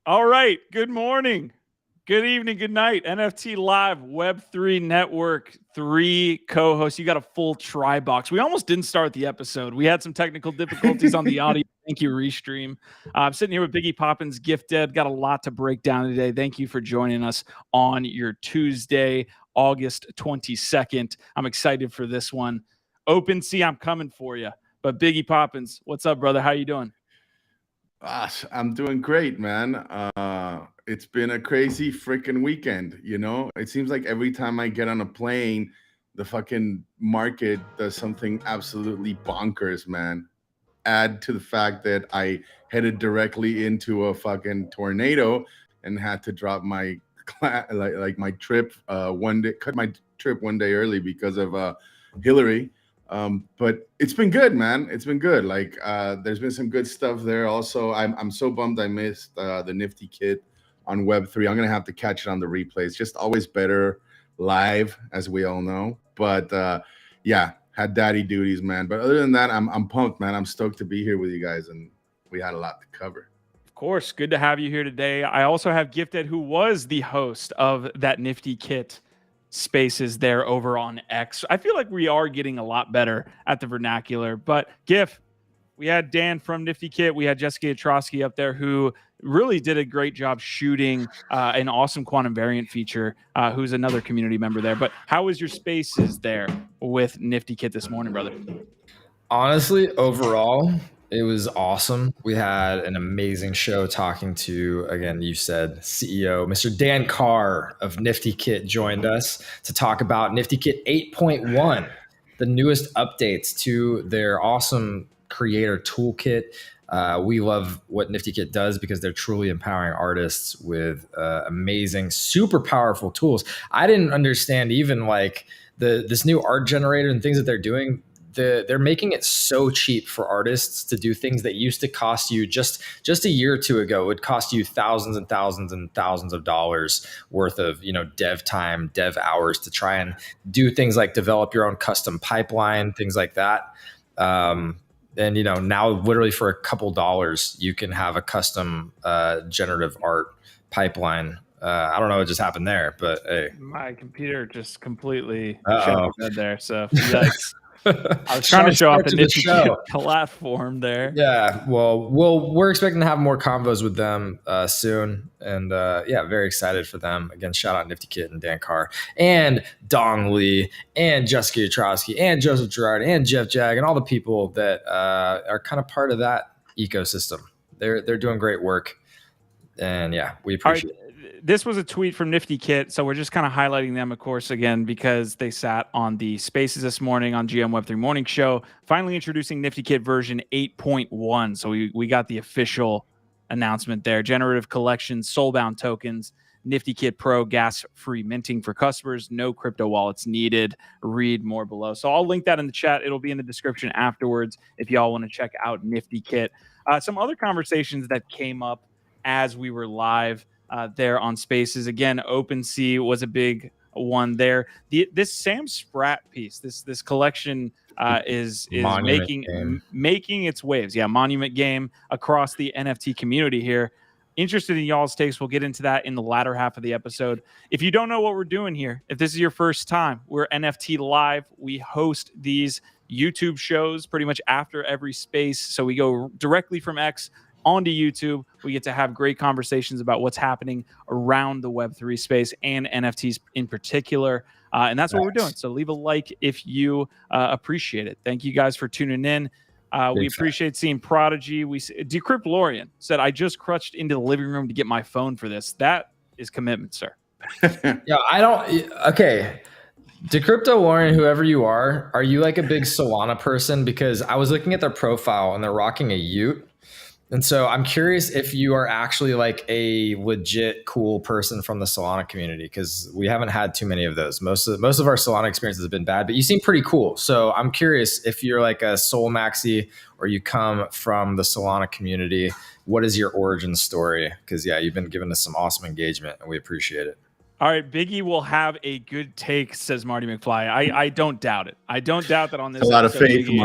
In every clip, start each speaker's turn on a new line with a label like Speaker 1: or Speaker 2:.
Speaker 1: All right. Good morning. Good evening. Good night. NFT Live, Web3 Network, 3 co-hosts. You got a full try box. We almost didn't start the episode. We had some technical difficulties on the audio. Thank you, Restream. I'm sitting here with Biggie Poppins, Gifted. Got a lot to break down today. Thank you for joining us on your Tuesday, August 22nd. I'm excited for this one. OpenSea, I'm coming for you. But Biggie Poppins, what's up, brother? How you doing?
Speaker 2: I'm doing great, man. It's been a crazy freaking weekend, you know? It seems like every time I get on a plane, the fucking market does something absolutely bonkers, man. Add to the fact that I headed directly into a fucking tornado and had to drop my my trip one day, cut my trip one day early because of Hillary. But it's been good, man. It's been good. There's been some good stuff there. Also, I'm so bummed I missed the NiftyKit on Web3. I'm gonna have to catch it on the replay. It's just always better live, as we all know. But yeah, had daddy duties, man. But other than that, I'm pumped, man. I'm stoked to be here with you guys, and we had a lot to cover.
Speaker 1: Of course, good to have you here today. I also have Gifted, who was the host of that NiftyKit spaces there over on X. I feel like we are getting a lot better at the vernacular. But Gif, we had Dan from NiftyKit. We had Jessica Otrosky up there who really did a great job shooting an awesome quantum variant feature, who's another community member there. But how was your spaces there with NiftyKit this morning, brother?
Speaker 3: Honestly, overall, it was awesome. We had an amazing show talking to, again, you said CEO, Mr. Dan Carr of NiftyKit joined us to talk about NiftyKit 8.1, the newest updates to their awesome creator toolkit. We love what NiftyKit does because they're truly empowering artists with amazing, super powerful tools. I didn't understand even like this new art generator and things that they're doing. They're making it so cheap for artists to do things that used to cost you just a year or two ago. It would cost you thousands and thousands and thousands of dollars worth of dev time, dev hours to try and do things like develop your own custom pipeline, things like that. And now literally for a couple dollars, you can have a custom generative art pipeline. I don't know what just happened there, but hey,
Speaker 1: my computer just completely shut the bed there. So yikes. I was trying to show off the NiftyKit platform there.
Speaker 3: Yeah, well, we're expecting to have more convos with them soon, and very excited for them. Again, shout out NiftyKit and Dan Carr and Dong Lee and Jessica Otrosky and Joseph Girard and Jeff Jag and all the people that are kind of part of that ecosystem. They're doing great work, and yeah, we appreciate it.
Speaker 1: This was a tweet from NiftyKit, so we're just kind of highlighting them, of course, again, because they sat on the spaces this morning on GM Web3 Morning Show, finally introducing NiftyKit version 8.1. So we got the official announcement there. Generative collections, soulbound tokens, NiftyKit Pro, gas-free minting for customers, no crypto wallets needed. Read more below. So I'll link that in the chat. It'll be in the description afterwards if y'all want to check out NiftyKit. Some other conversations that came up as we were live there on spaces. Again, OpenSea was a big one there. This Sam Spratt piece, this collection is making its waves. Yeah, monument game across the NFT community here. Interested in y'all's takes. We'll get into that in the latter half of the episode. If you don't know what we're doing here, if this is your first time, we're NFT Live. We host these YouTube shows pretty much after every space. So we go directly from X onto YouTube. We get to have great conversations about what's happening around the Web3 space and NFTs in particular. And that's what we're doing. So leave a like if you appreciate it. Thank you guys for tuning in. We appreciate seeing Prodigy. Decrypt Lorian said, I just crutched into the living room to get my phone for this. That is commitment, sir.
Speaker 3: Okay. Decrypto Lorian, whoever you are you like a big Solana person? Because I was looking at their profile and they're rocking a Ute. And so I'm curious if you are actually like a legit cool person from the Solana community, because we haven't had too many of those. Most of our Solana experiences have been bad, but you seem pretty cool. So I'm curious if you're like a Sol Maxi or you come from the Solana community. What is your origin story? Because yeah, you've been giving us some awesome engagement and we appreciate it.
Speaker 1: All right, Biggie will have a good take, says Marty McFly. I don't doubt it. I don't doubt that on this.
Speaker 2: It's a lot of
Speaker 1: episode,
Speaker 2: faith,
Speaker 1: Biggie.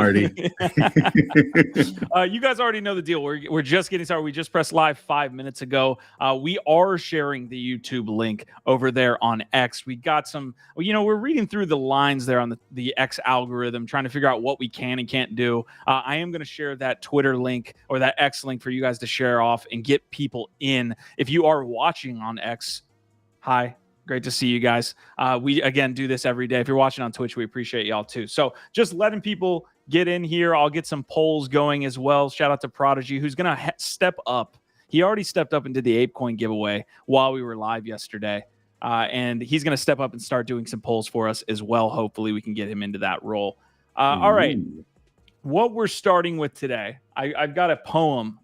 Speaker 2: Marty.
Speaker 1: You guys already know the deal. We're just getting started. We just pressed live 5 minutes ago. We are sharing the YouTube link over there on X. We got some, we're reading through the lines there on the X algorithm, trying to figure out what we can and can't do. I am going to share that Twitter link or that X link for you guys to share off and get people in. If you are watching on X, hi. Great to see you guys. We, again, do this every day. If you're watching on Twitch, we appreciate y'all too. So just letting people get in here. I'll get some polls going as well. Shout out to Prodigy, who's going to step up. He already stepped up and did the ApeCoin giveaway while we were live yesterday. And he's going to step up and start doing some polls for us as well. Hopefully we can get him into that role. All right. What we're starting with today, I've got a poem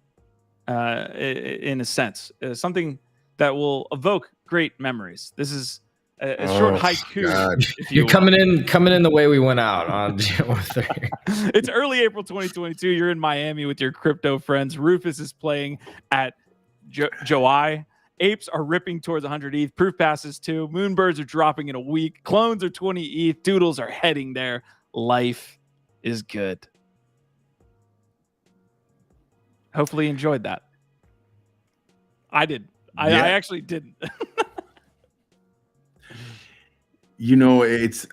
Speaker 1: in a sense, something that will evoke great memories. This is a short haiku. If
Speaker 3: You're coming in the way we went out on GM3.
Speaker 1: It's early April 2022. You're in Miami with your crypto friends. Rufus is playing at Joai. Apes are ripping towards 100 ETH. Proof passes 2. Moonbirds are dropping in a week. Clones are 20 ETH. Doodles are heading there. Life is good. Hopefully you enjoyed that. I did. I actually didn't.
Speaker 2: It's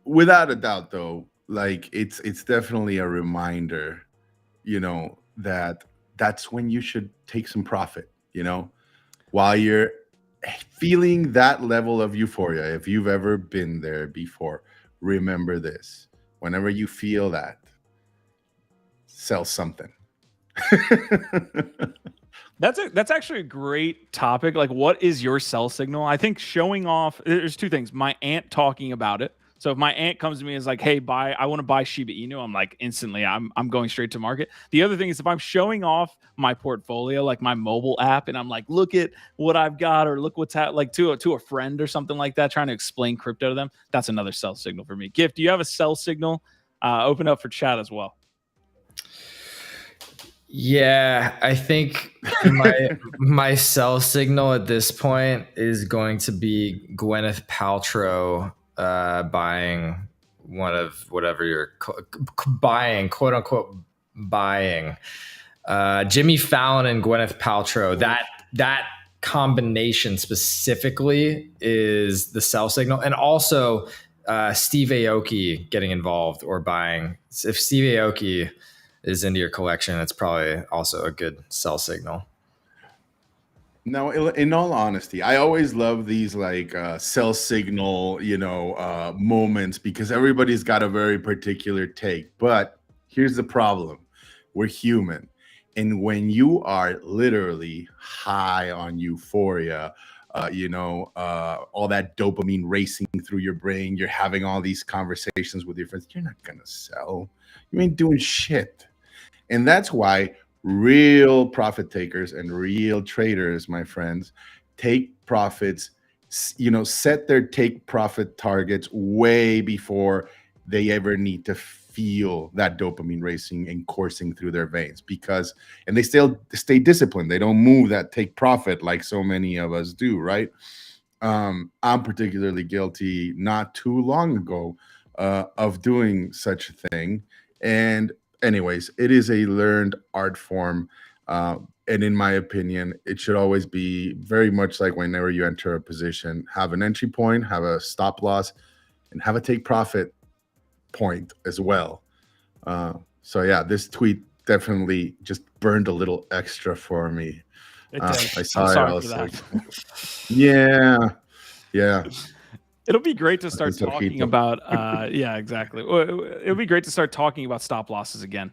Speaker 2: without a doubt though, like it's definitely a reminder, that's when you should take some profit, while you're feeling that level of euphoria. If you've ever been there before, remember this. Whenever you feel that, sell something.
Speaker 1: That's actually a great topic. Like, what is your sell signal? I think showing off, there's two things. My aunt talking about it. So if my aunt comes to me and is like, hey, I want to buy Shiba Inu, I'm like, instantly, I'm going straight to market. The other thing is if I'm showing off my portfolio, like my mobile app, and I'm like, look at what I've got, or look what's to a friend or something like that, trying to explain crypto to them, that's another sell signal for me. Gift, do you have a sell signal? Open up for chat as well.
Speaker 3: Yeah, I think my sell signal at this point is going to be Gwyneth Paltrow buying one of whatever you're buying, quote unquote buying. Jimmy Fallon and Gwyneth Paltrow. That combination specifically is the sell signal, and also Steve Aoki getting involved or buying. If Steve Aoki is into your collection, it's probably also a good sell signal.
Speaker 2: Now, in all honesty, I always love these sell signal, moments, because everybody's got a very particular take. But here's the problem. We're human. And when you are literally high on euphoria, all that dopamine racing through your brain, you're having all these conversations with your friends, you're not going to sell. You ain't doing shit. And that's why real profit takers and real traders, my friends, take profits, set their take profit targets way before they ever need to feel that dopamine racing and coursing through their veins, and they still stay disciplined. They don't move that take profit like so many of us do, right? I'm particularly guilty not too long ago of doing such a thing. And anyways, it is a learned art form. And in my opinion, it should always be very much like whenever you enter a position, have an entry point, have a stop loss, and have a take profit point as well. So yeah, this tweet definitely just burned a little extra for me. I saw it. I was like, yeah.
Speaker 1: It'll be great to start talking about, yeah, exactly. It'll be great to start talking about stop losses again,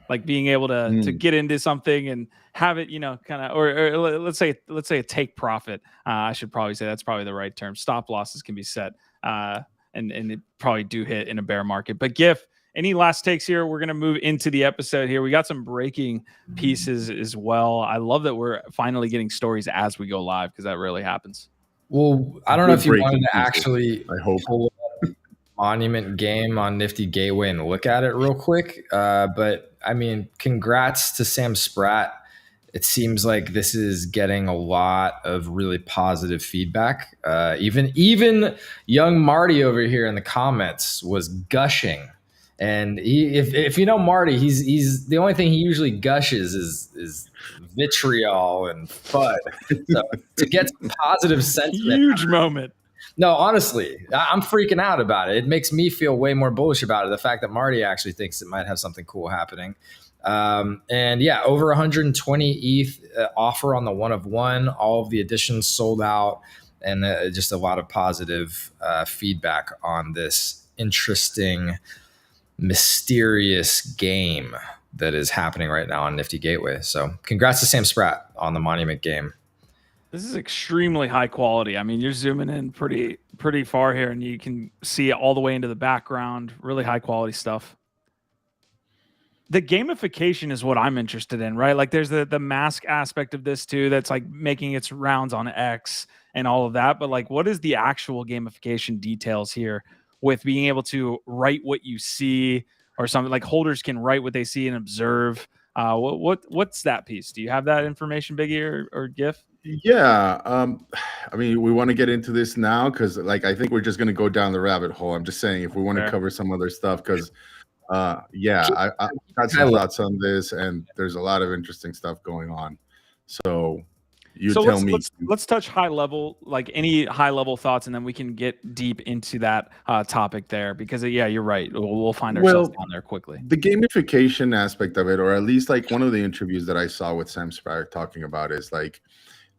Speaker 1: like being able to get into something and have it, kind of, or let's say a take profit. I should probably say that's probably the right term. Stop losses can be set, and it probably do hit in a bear market. But GIF, any last takes here? We're gonna move into the episode here. We got some breaking pieces as well. I love that we're finally getting stories as we go live, because that really happens.
Speaker 3: Well, I don't know if you wanted to actually pull up Monument Game on Nifty Gateway and look at it real quick. But I mean, congrats to Sam Spratt It seems like this is getting a lot of really positive feedback. Even young Marty over here in the comments was gushing. And if you know Marty, he's the only thing he usually gushes is vitriol and FUD. So to get some positive sentiment,
Speaker 1: huge moment.
Speaker 3: No, honestly, I'm freaking out about it. It makes me feel way more bullish about it. The fact that Marty actually thinks it might have something cool happening. And yeah, over 120 ETH offer on the 1 of 1. All of the editions sold out, and just a lot of positive feedback on this interesting, mysterious game that is happening right now on Nifty Gateway. So congrats to Sam Spratt on the Monument game.
Speaker 1: This is extremely high quality. I mean, you're zooming in pretty far here, and you can see it all the way into the background. Really high quality stuff. The gamification is what I'm interested in, right? Like there's the mask aspect of this too, that's like making its rounds on X and all of that. But like, what is the actual gamification details here with being able to write what you see or something? Like holders can write what they see and observe. What's that piece? Do you have that information, Biggie or GIF?
Speaker 2: Yeah, I mean, we want to get into this now because, like, I think we're just going to go down the rabbit hole. I'm just saying if we want to cover some other stuff because, yeah, I got some thoughts on this, and there's a lot of interesting stuff going on. So tell me.
Speaker 1: Let's touch high level, like any high level thoughts, and then we can get deep into that topic there because, yeah, you're right. We'll find ourselves down there quickly.
Speaker 2: The gamification aspect of it, or at least like one of the interviews that I saw with Sam Spratt talking about is like,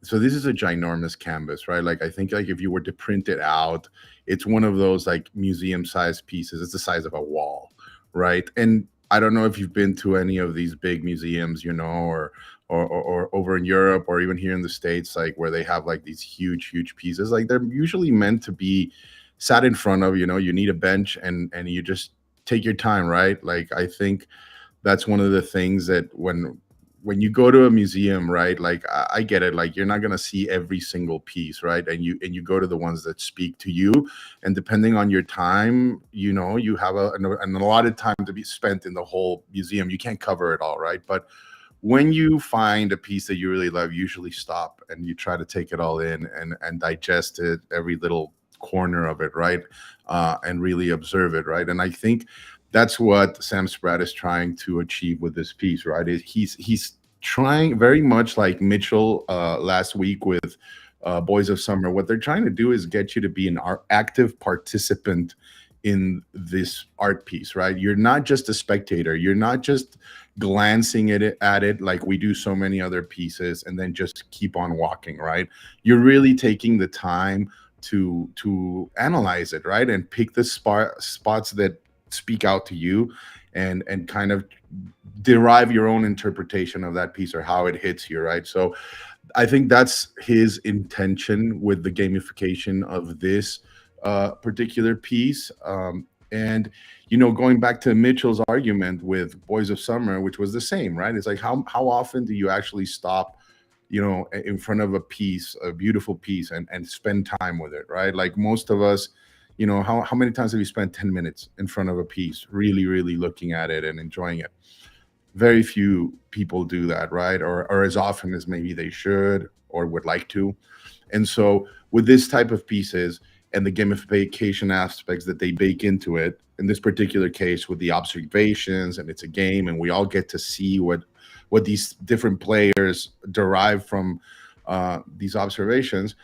Speaker 2: so this is a ginormous canvas, right? Like I think like if you were to print it out, it's one of those like museum sized pieces. It's the size of a wall, right? And I don't know if you've been to any of these big museums, you know, or over in Europe or even here in the States, like where they have like these huge pieces. Like they're usually meant to be sat in front of, you know, you need a bench and you just take your time, right? Like I think that's one of the things that when you go to a museum, right? Like I get it. Like you're not gonna see every single piece, right? And you go to the ones that speak to you. And depending on your time, you know, you have a lot of time to be spent in the whole museum. You can't cover it all, right? But when you find a piece that you really love, you usually stop and you try to take it all in and digest it, every little corner of it, right? And really observe it, right? And I think that's what Sam Spratt is trying to achieve with this piece, right? He's trying very much like Mitchell last week with Boys of Summer. What they're trying to do is get you to be an active participant in this art piece, right? You're not just a spectator. You're not just glancing at it like we do so many other pieces and then just keep on walking, right? You're really taking the time to analyze it, right? And pick the spots that speak out to you and kind of derive your own interpretation of that piece or how it hits you, right? So I think that's his intention with the gamification of this particular piece. And, you know, going back to Mitchell's argument with Boys of Summer, which was the same, right? It's like, how often do you actually stop, you know, in front of a piece, a beautiful piece and spend time with it, right? Like most of us, you know, how many times have you spent 10 minutes in front of a piece, really looking at it and enjoying it? Very few people do that, right? Or as often as maybe they should or would like to. And so with this type of pieces and the gamification aspects that they bake into it, in this particular case with the observations, and it's a game and we all get to see what these different players derive from these observations,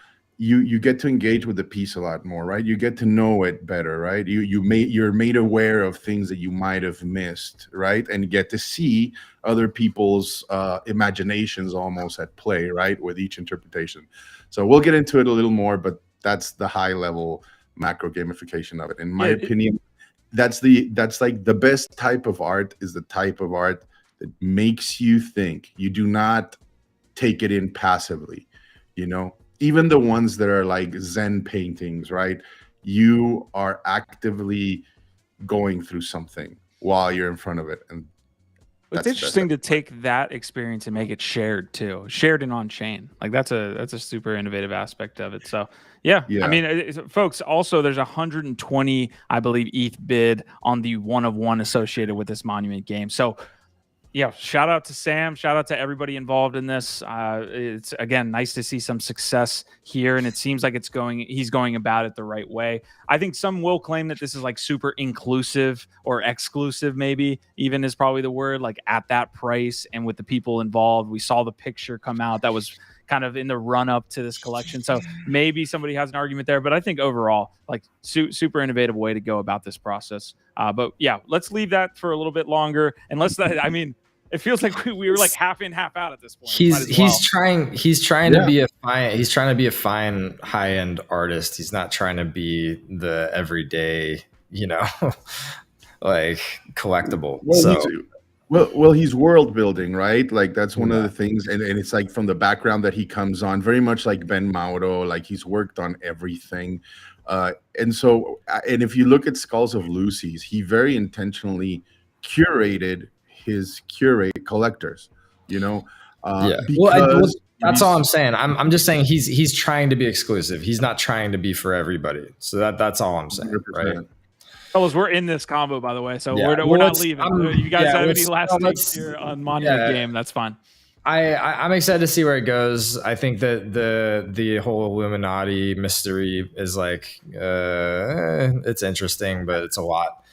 Speaker 2: you get to engage with the piece a lot more, right? You get to know it better, right? You're made aware of things that you might have missed, right? And you get to see other people's imaginations almost at play, right? With each interpretation. So we'll get into it a little more, but that's the high level macro gamification of it. In my opinion, that's like the best type of art is the type of art that makes you think. You do not take it in passively, you know? Even the ones that are like Zen paintings, right? You are actively going through something while you're in front of it. And
Speaker 1: it's interesting to take that experience and make it shared too, shared and on chain. Like that's a super innovative aspect of it. So yeah. I mean, folks, also there's 120, I believe, ETH bid on the 1 of 1 associated with this Monument game. So Yeah, shout out to Sam. Shout out to everybody involved in this. It's again nice to see some success here, and it seems like he's going about it the right way. I think some will claim that this is like super inclusive or exclusive, maybe even is probably the word, like at that price and with the people involved. We saw the picture come out that was kind of in the run up to this collection. So maybe somebody has an argument there, but I think overall, like super innovative way to go about this process. But yeah, let's leave that for a little bit longer. And I mean, it feels like we were like half in, half out at this point.
Speaker 3: He's trying to be a fine high end artist. He's not trying to be the everyday, like collectible.
Speaker 2: Well, he's world building, right? Like that's one of the things, and it's like from the background that he comes on, very much like Ben Mauro, like he's worked on everything. And if you look at Skulls of Lucy's, he very intentionally curated his collectors, Because
Speaker 3: that's all I'm saying. I'm just saying he's trying to be exclusive. He's not trying to be for everybody. So that's all I'm saying, 100%. Right?
Speaker 1: Fellas, we're in this combo, by the way, so we're not leaving. You guys have any last takes here on Monument Game? That's fine.
Speaker 3: I'm excited to see where it goes. I think that the whole Illuminati mystery is like it's interesting, but it's a lot.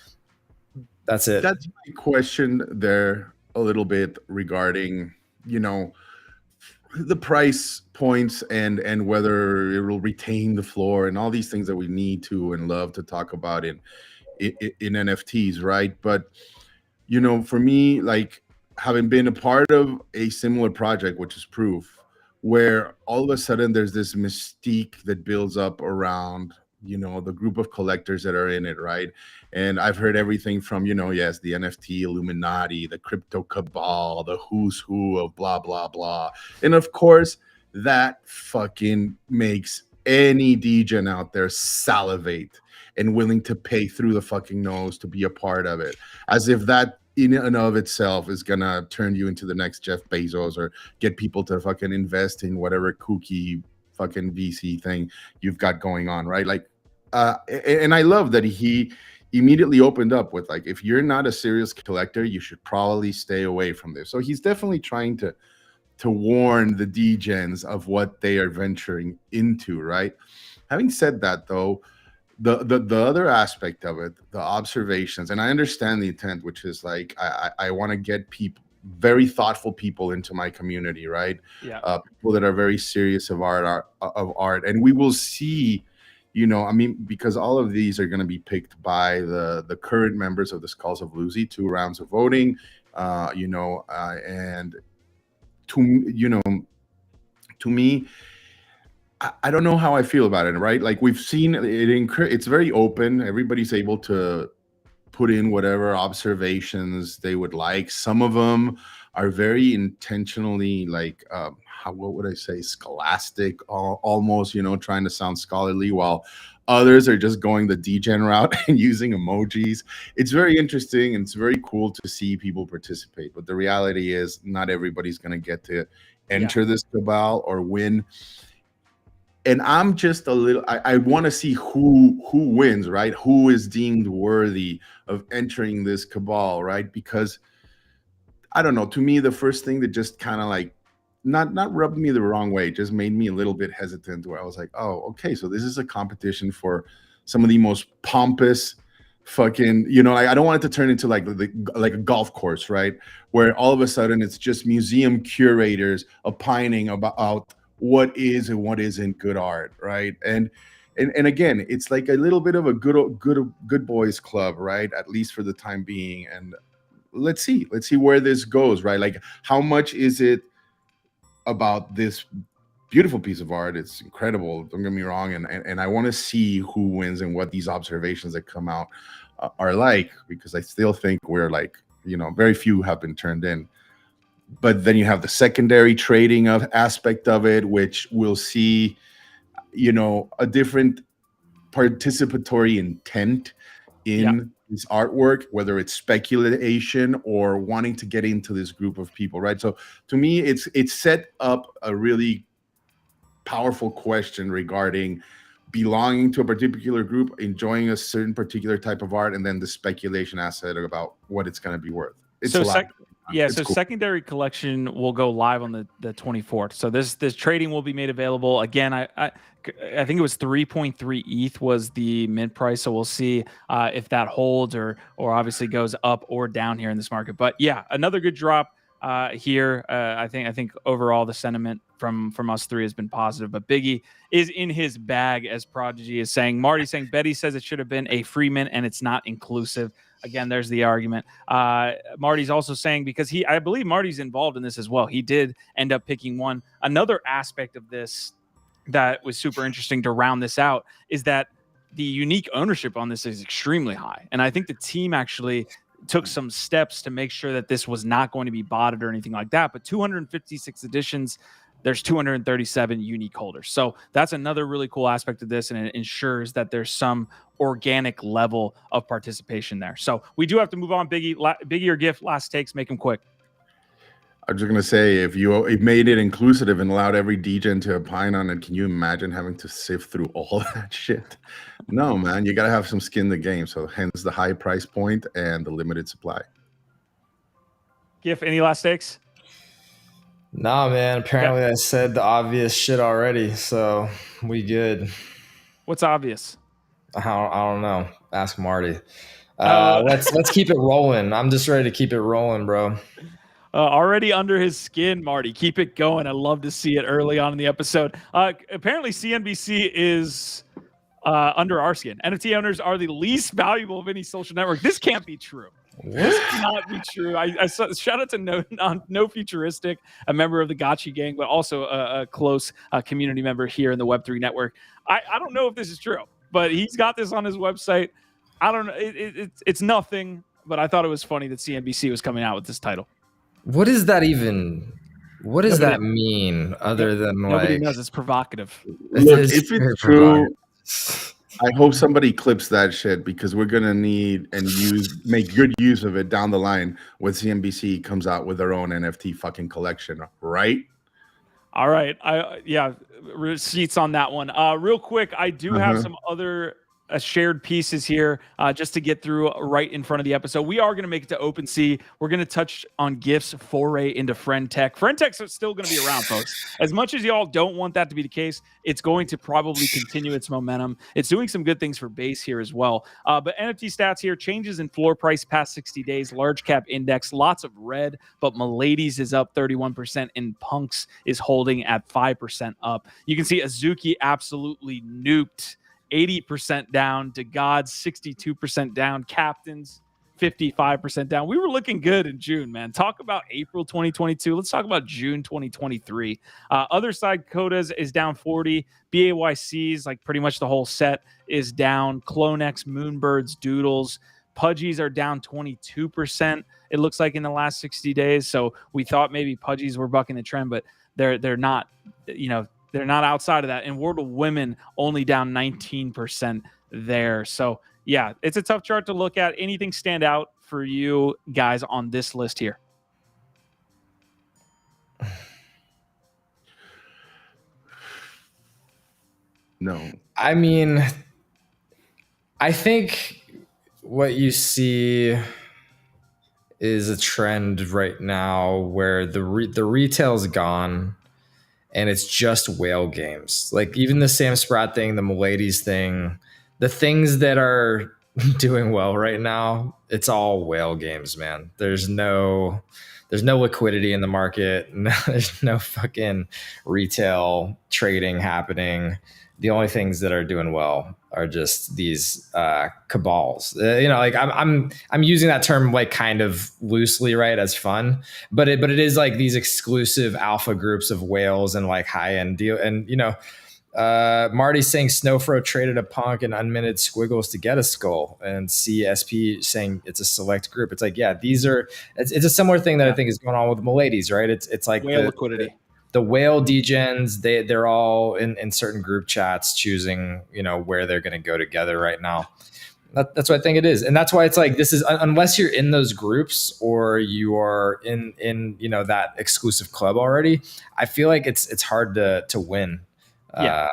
Speaker 3: That's it.
Speaker 2: That's my question there a little bit regarding the price points and whether it will retain the floor and all these things that we need to and love to talk about in NFTs, right? But for me, like having been a part of a similar project, which is Proof, where all of a sudden there's this mystique that builds up around the group of collectors that are in it, right? And I've heard everything from the NFT Illuminati, the crypto cabal, the who's who of blah blah blah, and of course that fucking makes any degen out there salivate and willing to pay through the fucking nose to be a part of it, as if that in and of itself is gonna turn you into the next Jeff Bezos or get people to fucking invest in whatever kooky fucking VC thing you've got going on, right? Like, and I love that he immediately opened up with like, if you're not a serious collector, you should probably stay away from this. So he's definitely trying to warn the degens of what they are venturing into, right? Having said that, though, the other aspect of it, the observations, and I understand the intent, which is like I want to get people, very thoughtful people into my community, right?
Speaker 1: Yeah.
Speaker 2: People that are very serious of art, and we will see, because all of these are going to be picked by the current members of the Skulls of Lucy, 2 rounds of voting, and to me, I don't know how I feel about it, right? Like we've seen it, it's very open. Everybody's able to put in whatever observations they would like. Some of them are very intentionally like, what would I say, scholastic, almost, trying to sound scholarly, while others are just going the degen route and using emojis. It's very interesting and it's very cool to see people participate. But the reality is not everybody's going to get to enter this cabal or win. And I'm just a little, I want to see who wins, right? Who is deemed worthy of entering this cabal, right? Because I don't know, to me, the first thing that just kind of like, not rubbed me the wrong way, just made me a little bit hesitant, where I was like, oh, okay, so this is a competition for some of the most pompous fucking, I don't want it to turn into like a golf course, right? Where all of a sudden it's just museum curators opining about what is and what isn't good art, right? And again, it's like a little bit of a good boys club, right? At least for the time being. And let's see where this goes, right? Like, how much is it about this beautiful piece of art? It's incredible, don't get me wrong, and I want to see who wins and what these observations that come out are like, because I still think we're like, very few have been turned in. But then you have the secondary trading aspect of it, which we'll see, a different participatory intent in this artwork, whether it's speculation or wanting to get into this group of people, right? So to me, it's set up a really powerful question regarding belonging to a particular group, enjoying a certain particular type of art, and then the speculation asset about what it's going to be worth. It's
Speaker 1: Yeah,
Speaker 2: It's
Speaker 1: so
Speaker 2: cool.
Speaker 1: secondary collection will go live on the 24th. So this trading will be made available again. I think it was 3.3 ETH was the mint price. So we'll see if that holds or obviously goes up or down here in this market. But yeah, another good drop here. I think overall the sentiment from us three has been positive. But Biggie is in his bag, as Prodigy is saying. Marty saying Betty says it should have been a free mint and it's not inclusive. Again, there's the argument. Marty's also saying, because I believe Marty's involved in this as well. He did end up picking one. Another aspect of this that was super interesting to round this out is that the unique ownership on this is extremely high. And I think the team actually took some steps to make sure that this was not going to be botted or anything like that. But 256 editions, there's 237 unique holders. So that's another really cool aspect of this, and it ensures that there's some organic level of participation there. So we do have to move on. Biggie or Gift, last takes, make them quick.
Speaker 2: I was just gonna say, if you made it inclusive and allowed every DJ to opine on it, can you imagine having to sift through all that shit? No, man, you gotta have some skin in the game. So hence the high price point and the limited supply.
Speaker 1: Gift, any last takes?
Speaker 3: Nah, man. Apparently, I said the obvious shit already, so we good.
Speaker 1: What's obvious?
Speaker 3: I don't know. Ask Marty. Let's keep it rolling. I'm just ready to keep it rolling, bro.
Speaker 1: Already under his skin, Marty. Keep it going. I love to see it early on in the episode. Apparently, CNBC is under our skin. NFT owners are the least valuable of any social network. This can't be true. This cannot be true. I saw, shout out to No Futuristic, a member of the Gotchi gang, but also a close community member here in the Web3 network. I don't know if this is true, but he's got this on his website. I don't know. It's nothing, but I thought it was funny that CNBC was coming out with this title.
Speaker 3: What is that even? What does that mean other than
Speaker 1: nobody knows? It's provocative.
Speaker 2: Look, if it's true, I hope somebody clips that shit, because we're gonna need and make good use of it down the line when CNBC comes out with their own NFT fucking collection, right?
Speaker 1: All right. Receipts on that one. Real quick, I do have some other shared pieces here just to get through right in front of the episode. We are going to make it to OpenSea. We're going to touch on Gift's foray into Friend Tech. Friend Tech's still going to be around, folks. As much as y'all don't want that to be the case, it's going to probably continue its momentum. It's doing some good things for BAYC here as well. But NFT stats here, changes in floor price past 60 days, large cap index, lots of red, but Milady's is up 31% and Punks is holding at 5% up. You can see Azuki absolutely nuked 80% down, to Gods 62% down, Captains 55% down. We were looking good in June, man. Talk about April 2022. Let's talk about June 2023. Other side, Codas is down 40. BAYCs, like pretty much the whole set, is down. Clonex, Moonbirds, Doodles, Pudgies are down 22%. It looks like in the last 60 days. So we thought maybe Pudgies were bucking the trend, but they're not. They're not outside of that. And World of Women only down 19% there. So, yeah, it's a tough chart to look at. Anything stand out for you guys on this list here?
Speaker 2: No.
Speaker 3: I mean, I think what you see is a trend right now where the retail's gone. And it's just whale games. Like even the Sam Spratt thing, the Milady's thing, the things that are doing well right now, it's all whale games, man. There's no liquidity in the market. There's no fucking retail trading happening. The only things that are doing well are just these cabals. Like I'm using that term like kind of loosely, right, as fun, but it is like these exclusive alpha groups of whales and like high end deal. And Marty's saying Snowfro traded a Punk and unminted Squiggles to get a skull, and CSP saying it's a select group. It's like, yeah, it's a similar thing that I think is going on with Milady's, right? It's like
Speaker 1: whale liquidity.
Speaker 3: The whale degens, they're all in certain group chats choosing, where they're going to go together right now. That's what I think it is. And that's why it's like, this is, unless you're in those groups or you are in that exclusive club already, I feel like it's hard to win.
Speaker 1: Yeah.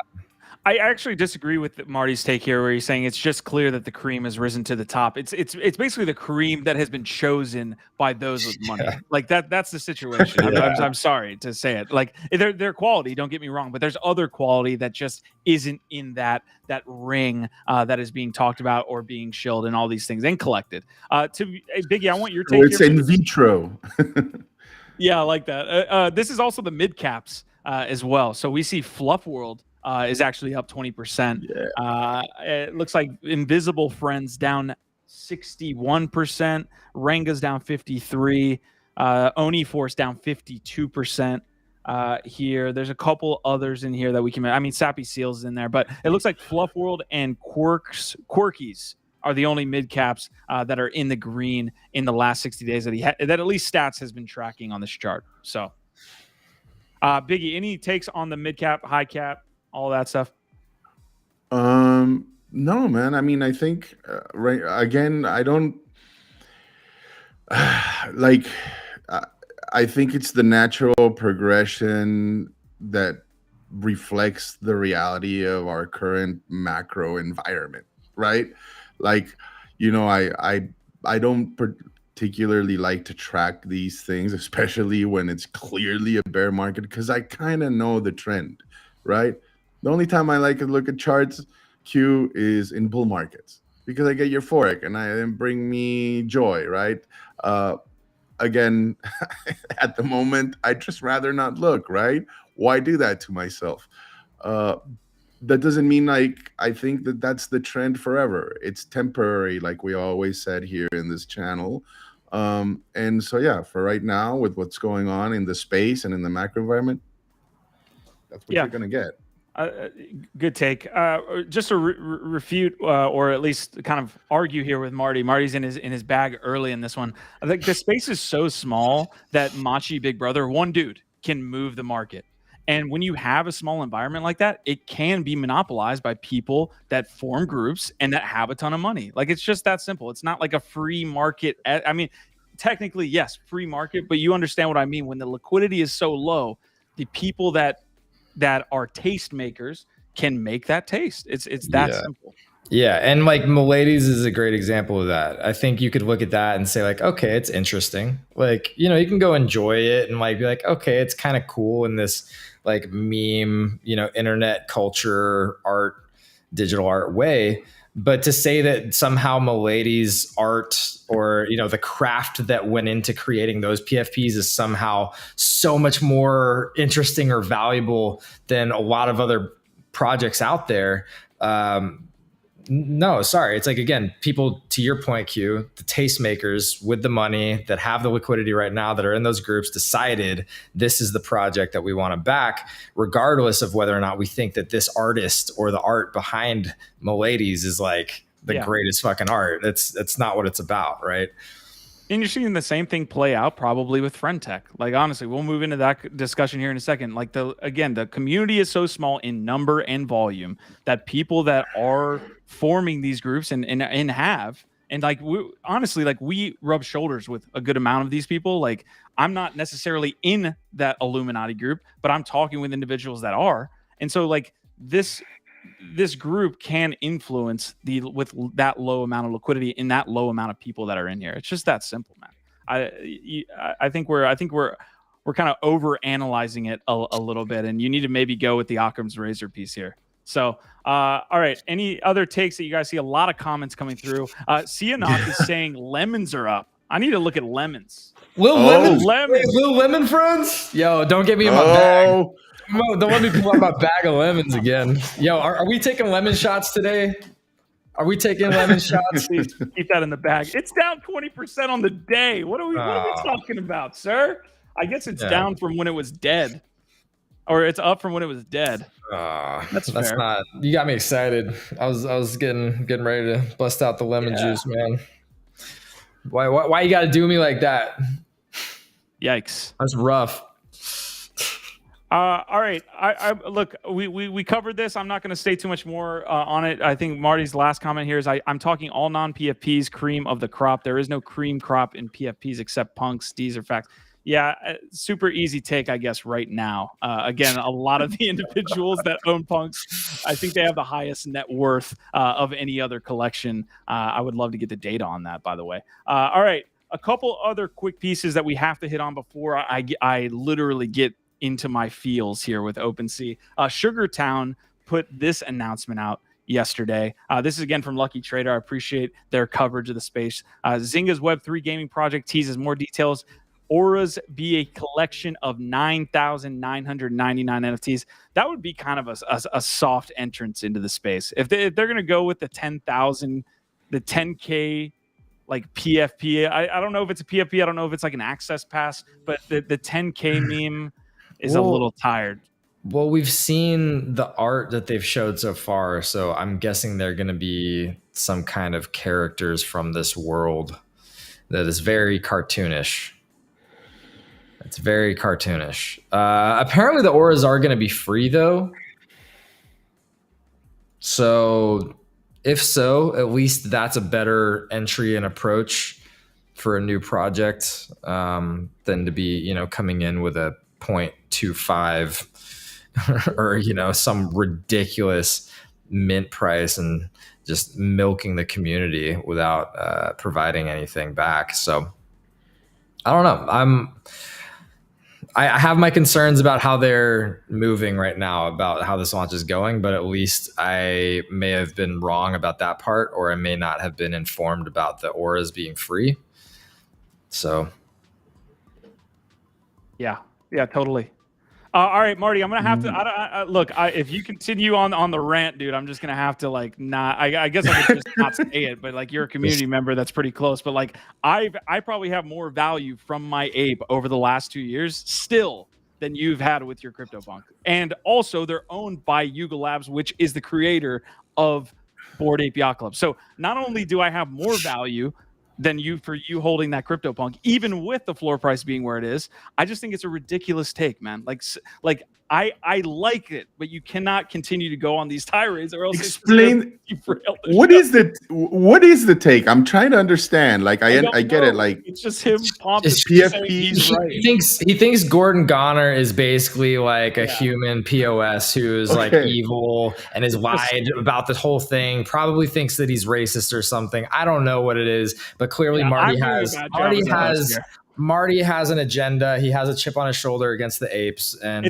Speaker 1: I actually disagree with Marty's take here, where he's saying it's just clear that the cream has risen to the top. It's basically the cream that has been chosen by those with money.
Speaker 3: Yeah.
Speaker 1: Like that's the situation. I'm sorry to say it. Like they're quality. Don't get me wrong, but there's other quality that just isn't in that ring that is being talked about or being shilled and all these things and collected. Biggie, I want your take.
Speaker 2: It's in vitro.
Speaker 1: Yeah, I like that. This is also the mid caps as well. So we see Fluff World is actually up 20%.
Speaker 2: Yeah.
Speaker 1: It looks like Invisible Friends down 61%. Renga's down 53%. Oni Force down 52%. Here, there's a couple others in here that we can. I mean, Sappy Seals is in there, but it looks like Fluff World and Quirkies are the only mid caps that are in the green in the last 60 days that that at least Stats has been tracking on this chart. So, Biggie, any takes on the mid cap, high cap, all that stuff?
Speaker 2: No, man. I mean, I think right again, I don't like. I think it's the natural progression that reflects the reality of our current macro environment, right? Like, you know, I don't particularly like to track these things, especially when it's clearly a bear market, because I kind of know the trend, right? The only time I like to look at charts, Q, is in bull markets because I get euphoric and it bring me joy, right? Again, at the moment, I'd just rather not look, right? Why do that to myself? That doesn't mean like I think that that's the trend forever. It's temporary, like we always said here in this channel. And so, yeah, for right now, with what's going on in the space and in the macro environment, that's what you're going to get.
Speaker 1: Good take. Just to refute or at least kind of argue here with Marty. Marty's in his bag early in this one. I think the space is so small that Machi Big Brother, one dude, can move the market. And when you have a small environment like that, it can be monopolized by people that form groups and that have a ton of money. Like it's just that simple. It's not like a free market. I mean, technically, yes, free market, but you understand what I mean. When the liquidity is so low, the people that are tastemakers can make that taste. It's that simple.
Speaker 3: Yeah, and like Miladies is a great example of that. I think you could look at that and say like, okay, it's interesting. Like, you know, you can go enjoy it and like be like, okay, it's kind of cool in this like meme, you know, internet culture, art, digital art way. But to say that somehow Miladies art or, you know, the craft that went into creating those PFPs is somehow so much more interesting or valuable than a lot of other projects out there. No, sorry. It's like, again, people, to your point, Q, the tastemakers with the money that have the liquidity right now that are in those groups decided this is the project that we want to back, regardless of whether or not we think that this artist or the art behind Miladies is like the greatest fucking art. That's not what it's about, right?
Speaker 1: And you're seeing the same thing play out probably with Friend Tech. Like, honestly, we'll move into that discussion here in a second. Like, the community is so small in number and volume that people that are forming these groups and like, honestly, like, we rub shoulders with a good amount of these people. Like, I'm not necessarily in that Illuminati group, but I'm talking with individuals that are. And so, like, this group can influence with that low amount of liquidity in that low amount of people that are in here. It's just that simple, man. I think we're kind of over analyzing it a little bit, and you need to maybe go with the Occam's razor piece here. So, all right. Any other takes that you guys see? A lot of comments coming through. Cianok is saying lemons are up. I need to look at lemons.
Speaker 3: Little lemon friends. Yo, don't get me in my bag. Don't let me pull out my bag of lemons again. Yo, are we taking lemon shots today? Are we taking lemon shots?
Speaker 1: Please keep that in the bag. It's down 20% on the day. What are we talking about, sir? I guess it's down from when it was dead. Or it's up from when it was dead.
Speaker 3: That's fair. Not. You got me excited. I was getting ready to bust out the lemon juice, man. Why you got to do me like that?
Speaker 1: Yikes.
Speaker 3: That's rough.
Speaker 1: All right. I look, we covered this. I'm not going to say too much more on it. I think Marty's last comment here is I'm talking all non-PFPs, cream of the crop. There is no cream crop in PFPs except punks. These are facts. Yeah, super easy take, I guess, right now. Again, a lot of the individuals that own punks, I think they have the highest net worth of any other collection. I would love to get the data on that, by the way. All right, a couple other quick pieces that we have to hit on before I literally get into my feels here with OpenSea. Sugartown put this announcement out yesterday. This is again from Lucky Trader. I appreciate their coverage of the space. Zynga's Web3 gaming project teases more details. Auras be a collection of 9,999 NFTs. That would be kind of a soft entrance into the space. If they're going to go with the 10,000, the 10K like PFP, I don't know if it's a PFP. I don't know if it's like an access pass, but the 10K meme is a little tired.
Speaker 3: Well, we've seen the art that they've showed so far, so I'm guessing they're going to be some kind of characters from this world that is very cartoonish. It's very cartoonish. Apparently, the auras are going to be free, though. So, if so, at least that's a better entry and approach for a new project than to be, coming in with a 0.25 or, some ridiculous mint price and just milking the community without providing anything back. So, I don't know. I have my concerns about how they're moving right now, about how this launch is going, but at least I may have been wrong about that part, or I may not have been informed about the auras being free. So.
Speaker 1: Yeah, totally. All right, Marty, I'm gonna have to look. If you continue on the rant, dude, I'm just gonna have to not. I guess I could just not say it, but you're a community member that's pretty close. But I probably have more value from my ape over the last 2 years still than you've had with your CryptoPunk. And also, they're owned by Yuga Labs, which is the creator of Bored Ape Yacht Club. So not only do I have more value than you for you holding that CryptoPunk, even with the floor price being where it is, I just think it's a ridiculous take, man. I like it, but you cannot continue to go on these tirades, or else
Speaker 2: explain what is the take. I'm trying to understand. I get it.
Speaker 1: It's just him pumping
Speaker 2: PFPs.
Speaker 1: Right.
Speaker 3: He thinks Gordon Goner is basically like a human POS who is evil and has lied about the whole thing. Probably thinks that he's racist or something. I don't know what it is, but clearly Marty has an agenda. He has a chip on his shoulder against the apes, and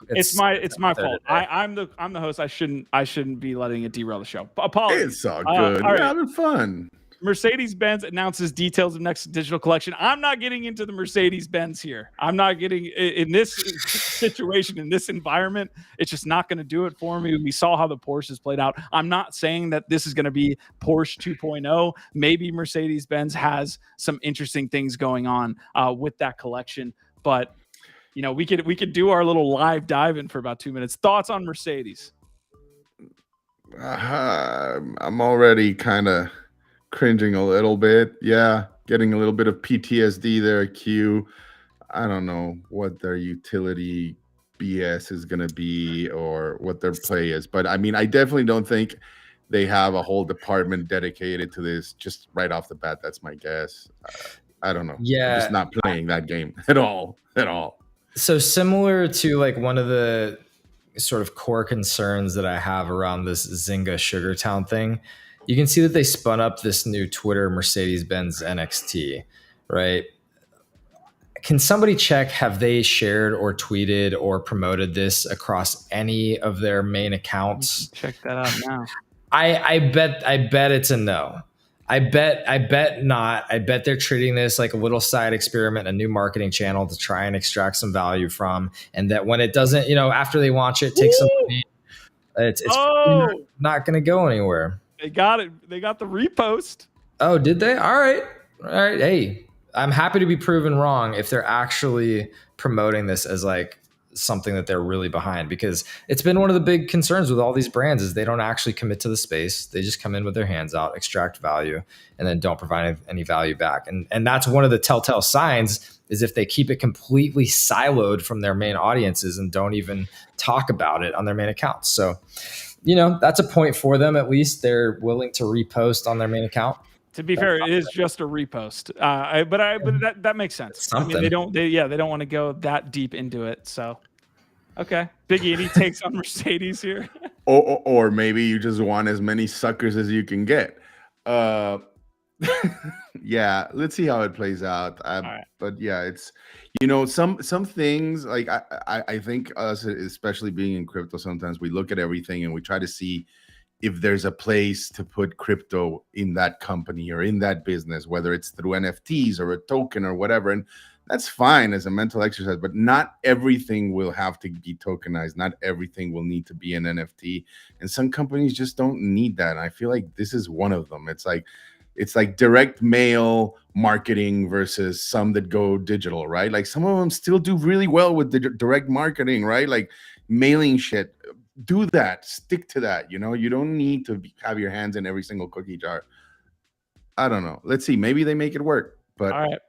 Speaker 3: it's my fault.
Speaker 1: I'm the host. I shouldn't be letting it derail the show. Apologies.
Speaker 2: It's all good. We're having fun.
Speaker 1: Mercedes-Benz announces details of next digital collection. I'm not getting into the Mercedes-Benz here. I'm not getting in this situation, in this environment. It's just not going to do it for me. We saw how the Porsches played out. I'm not saying that this is going to be Porsche 2.0. Maybe Mercedes-Benz has some interesting things going on with that collection. But, we could do our little live dive in for about 2 minutes. Thoughts on Mercedes?
Speaker 2: I'm already kind of cringing a little bit. Yeah, getting a little bit of PTSD there, Q. I don't know what their utility BS is going to be or what their play is. But I definitely don't think they have a whole department dedicated to this just right off the bat. That's my guess. I don't know.
Speaker 3: Yeah.
Speaker 2: I'm just not playing that game at all.
Speaker 3: So similar to one of the sort of core concerns that I have around this Zynga Sugartown thing, you can see that they spun up this new Twitter Mercedes-Benz NXT, right? Can somebody check, have they shared or tweeted or promoted this across any of their main accounts?
Speaker 1: Check that out now.
Speaker 3: I bet it's a no. I bet not. I bet they're treating this like a little side experiment, a new marketing channel to try and extract some value from. And that when it doesn't, after they launch it, take some money, it's not going to go anywhere.
Speaker 1: They got it. They got the repost.
Speaker 3: Oh, did they? All right. Hey, I'm happy to be proven wrong if they're actually promoting this as something that they're really behind, because it's been one of the big concerns with all these brands is they don't actually commit to the space. They just come in with their hands out, extract value, and then don't provide any value back. And that's one of the telltale signs is if they keep it completely siloed from their main audiences and don't even talk about it on their main accounts. So, that's a point for them. At least they're willing to repost on their main account.
Speaker 1: To be fair, it is just a repost. But that makes sense.
Speaker 3: Something.
Speaker 1: I mean, they don't want to go that deep into it. So, okay, Biggie, any takes on Mercedes here?
Speaker 2: Or maybe you just want as many suckers as you can get. Yeah, let's see how it plays out.
Speaker 1: Right.
Speaker 2: But yeah, it's some things like I think us, especially being in crypto, sometimes we look at everything and we try to see if there's a place to put crypto in that company or in that business, whether it's through NFTs or a token or whatever. And that's fine as a mental exercise, but not everything will have to be tokenized. Not everything will need to be an NFT. And some companies just don't need that. And I feel like this is one of them. It's like direct mail marketing versus some that go digital, right? Like some of them still do really well with the direct marketing, right? Like mailing shit. Do that. Stick to that. You don't need to have your hands in every single cookie jar. I don't know. Let's see. Maybe they make it work. But
Speaker 1: all right.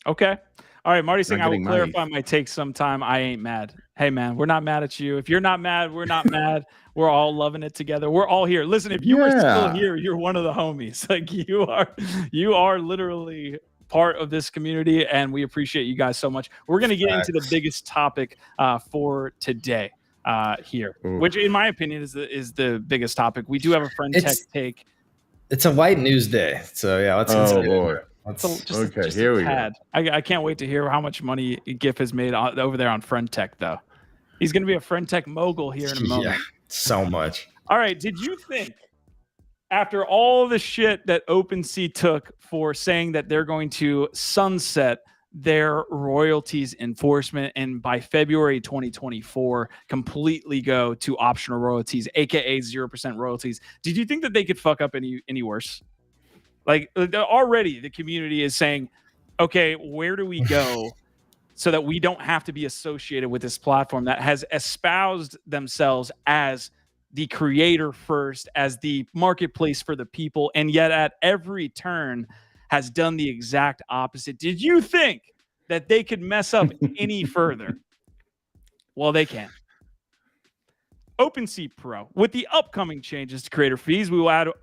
Speaker 1: Okay. All right, Marty saying I will clarify my take sometime. I ain't mad. Hey, man, we're not mad at you. If you're not mad, we're not mad. We're all loving it together. We're all here. Listen, if you were still here, you're one of the homies. Like you are literally part of this community, and we appreciate you guys so much. We're going to get into the biggest topic for today here, which in my opinion is the biggest topic. We do have a friend tech take.
Speaker 3: It's a white news day. So yeah, let's
Speaker 2: Lord.
Speaker 1: Here we go. I can't wait to hear how much money GIF has made over there on Friend Tech, though. He's going to be a Friend Tech mogul here in a moment.
Speaker 3: Yeah, so much.
Speaker 1: All right. Did you think, after all the shit that OpenSea took for saying that they're going to sunset their royalties enforcement and by February 2024 completely go to optional royalties, aka 0% royalties, did you think that they could fuck up any worse? Like already the community is saying, okay, where do we go so that we don't have to be associated with this platform that has espoused themselves as the creator first, as the marketplace for the people, and yet at every turn has done the exact opposite. Did you think that they could mess up any further? Well, they can. OpenSea Pro, with the upcoming changes to creator fees, we will add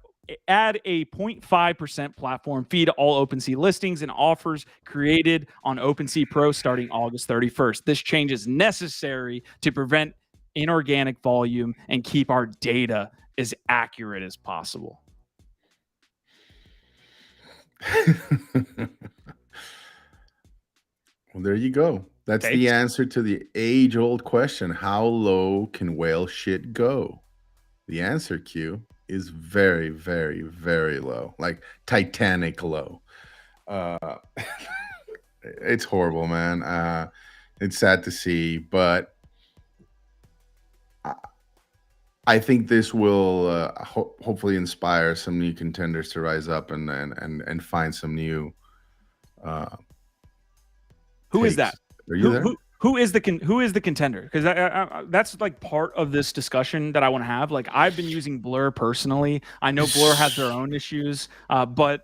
Speaker 1: a 0.5% platform fee to all OpenSea listings and offers created on OpenSea Pro starting August 31st. This change is necessary to prevent inorganic volume and keep our data as accurate as possible.
Speaker 2: Well, there you go. That's the answer to the age-old question: how low can whale shit go? The answer, Q, is very, very, very low, like Titanic low. It's horrible, man. It's sad to see, but I think this will hopefully inspire some new contenders to rise up and find some new.
Speaker 1: Who is that?
Speaker 2: Are you there?
Speaker 1: Who is the contender? Because that's like part of this discussion that I want to have. Like I've been using Blur personally. I know Blur has their own issues, but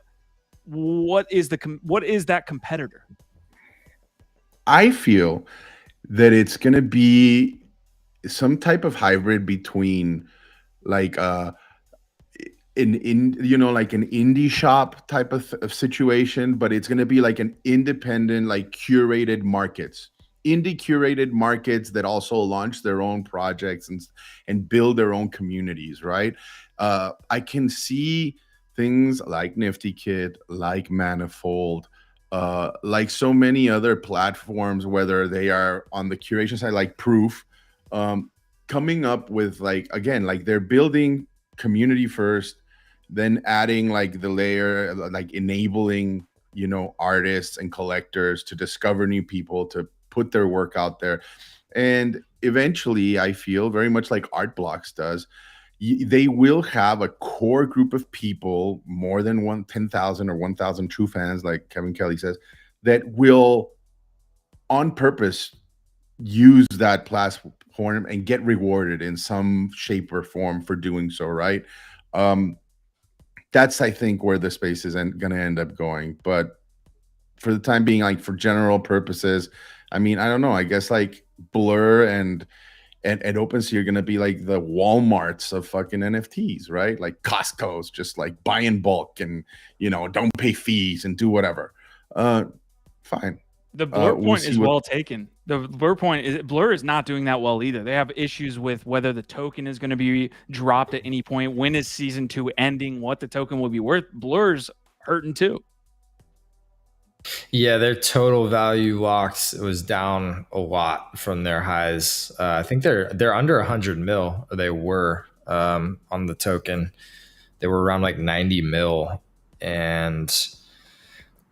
Speaker 1: what is that competitor?
Speaker 2: I feel that it's going to be some type of hybrid between like like an indie shop type of situation, but it's going to be like an independent, like curated markets. Indie curated markets that also launch their own projects and build their own communities, right? I can see things like NiftyKit, like Manifold, like so many other platforms, whether they are on the curation side, like Proof, coming up with like they're building community first, then adding like the layer, like enabling, artists and collectors to discover new people, to put their work out there. And eventually, I feel very much like Art Blocks does, they will have a core group of people, more than 10,000 or 1,000 true fans, like Kevin Kelly says, that will on purpose use that platform and get rewarded in some shape or form for doing so, right? That's, I think, where the space is going to end up going. But for the time being, like for general purposes, I mean, I don't know. I guess like Blur and and OpenSea are going to be like the Walmarts of fucking NFTs, right? Like Costco's, just like buy in bulk and, you know, don't pay fees and do whatever. Fine.
Speaker 1: The Blur
Speaker 2: We'll
Speaker 1: point
Speaker 2: see
Speaker 1: is
Speaker 2: what-
Speaker 1: well taken. The Blur point is Blur is not doing that well either. They have issues with whether the token is going to be dropped at any point. When is season 2 ending? What the token will be worth? Blur's hurting too.
Speaker 3: Yeah, their total value locks was down a lot from their highs. I think they're under 100 mil, or they were on the token. They were around like 90 mil, and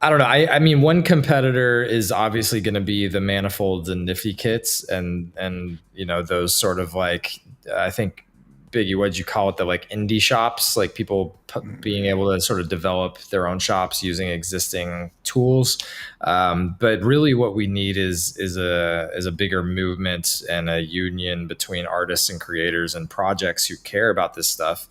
Speaker 3: I don't know. I mean, one competitor is obviously going to be the Manifolds and NiftyKits, and you know, those sort of like, I think, Biggie, what'd you call it? The like indie shops, like people being able to sort of develop their own shops using existing tools. But really, what we need is a bigger movement and a union between artists and creators and projects who care about this stuff.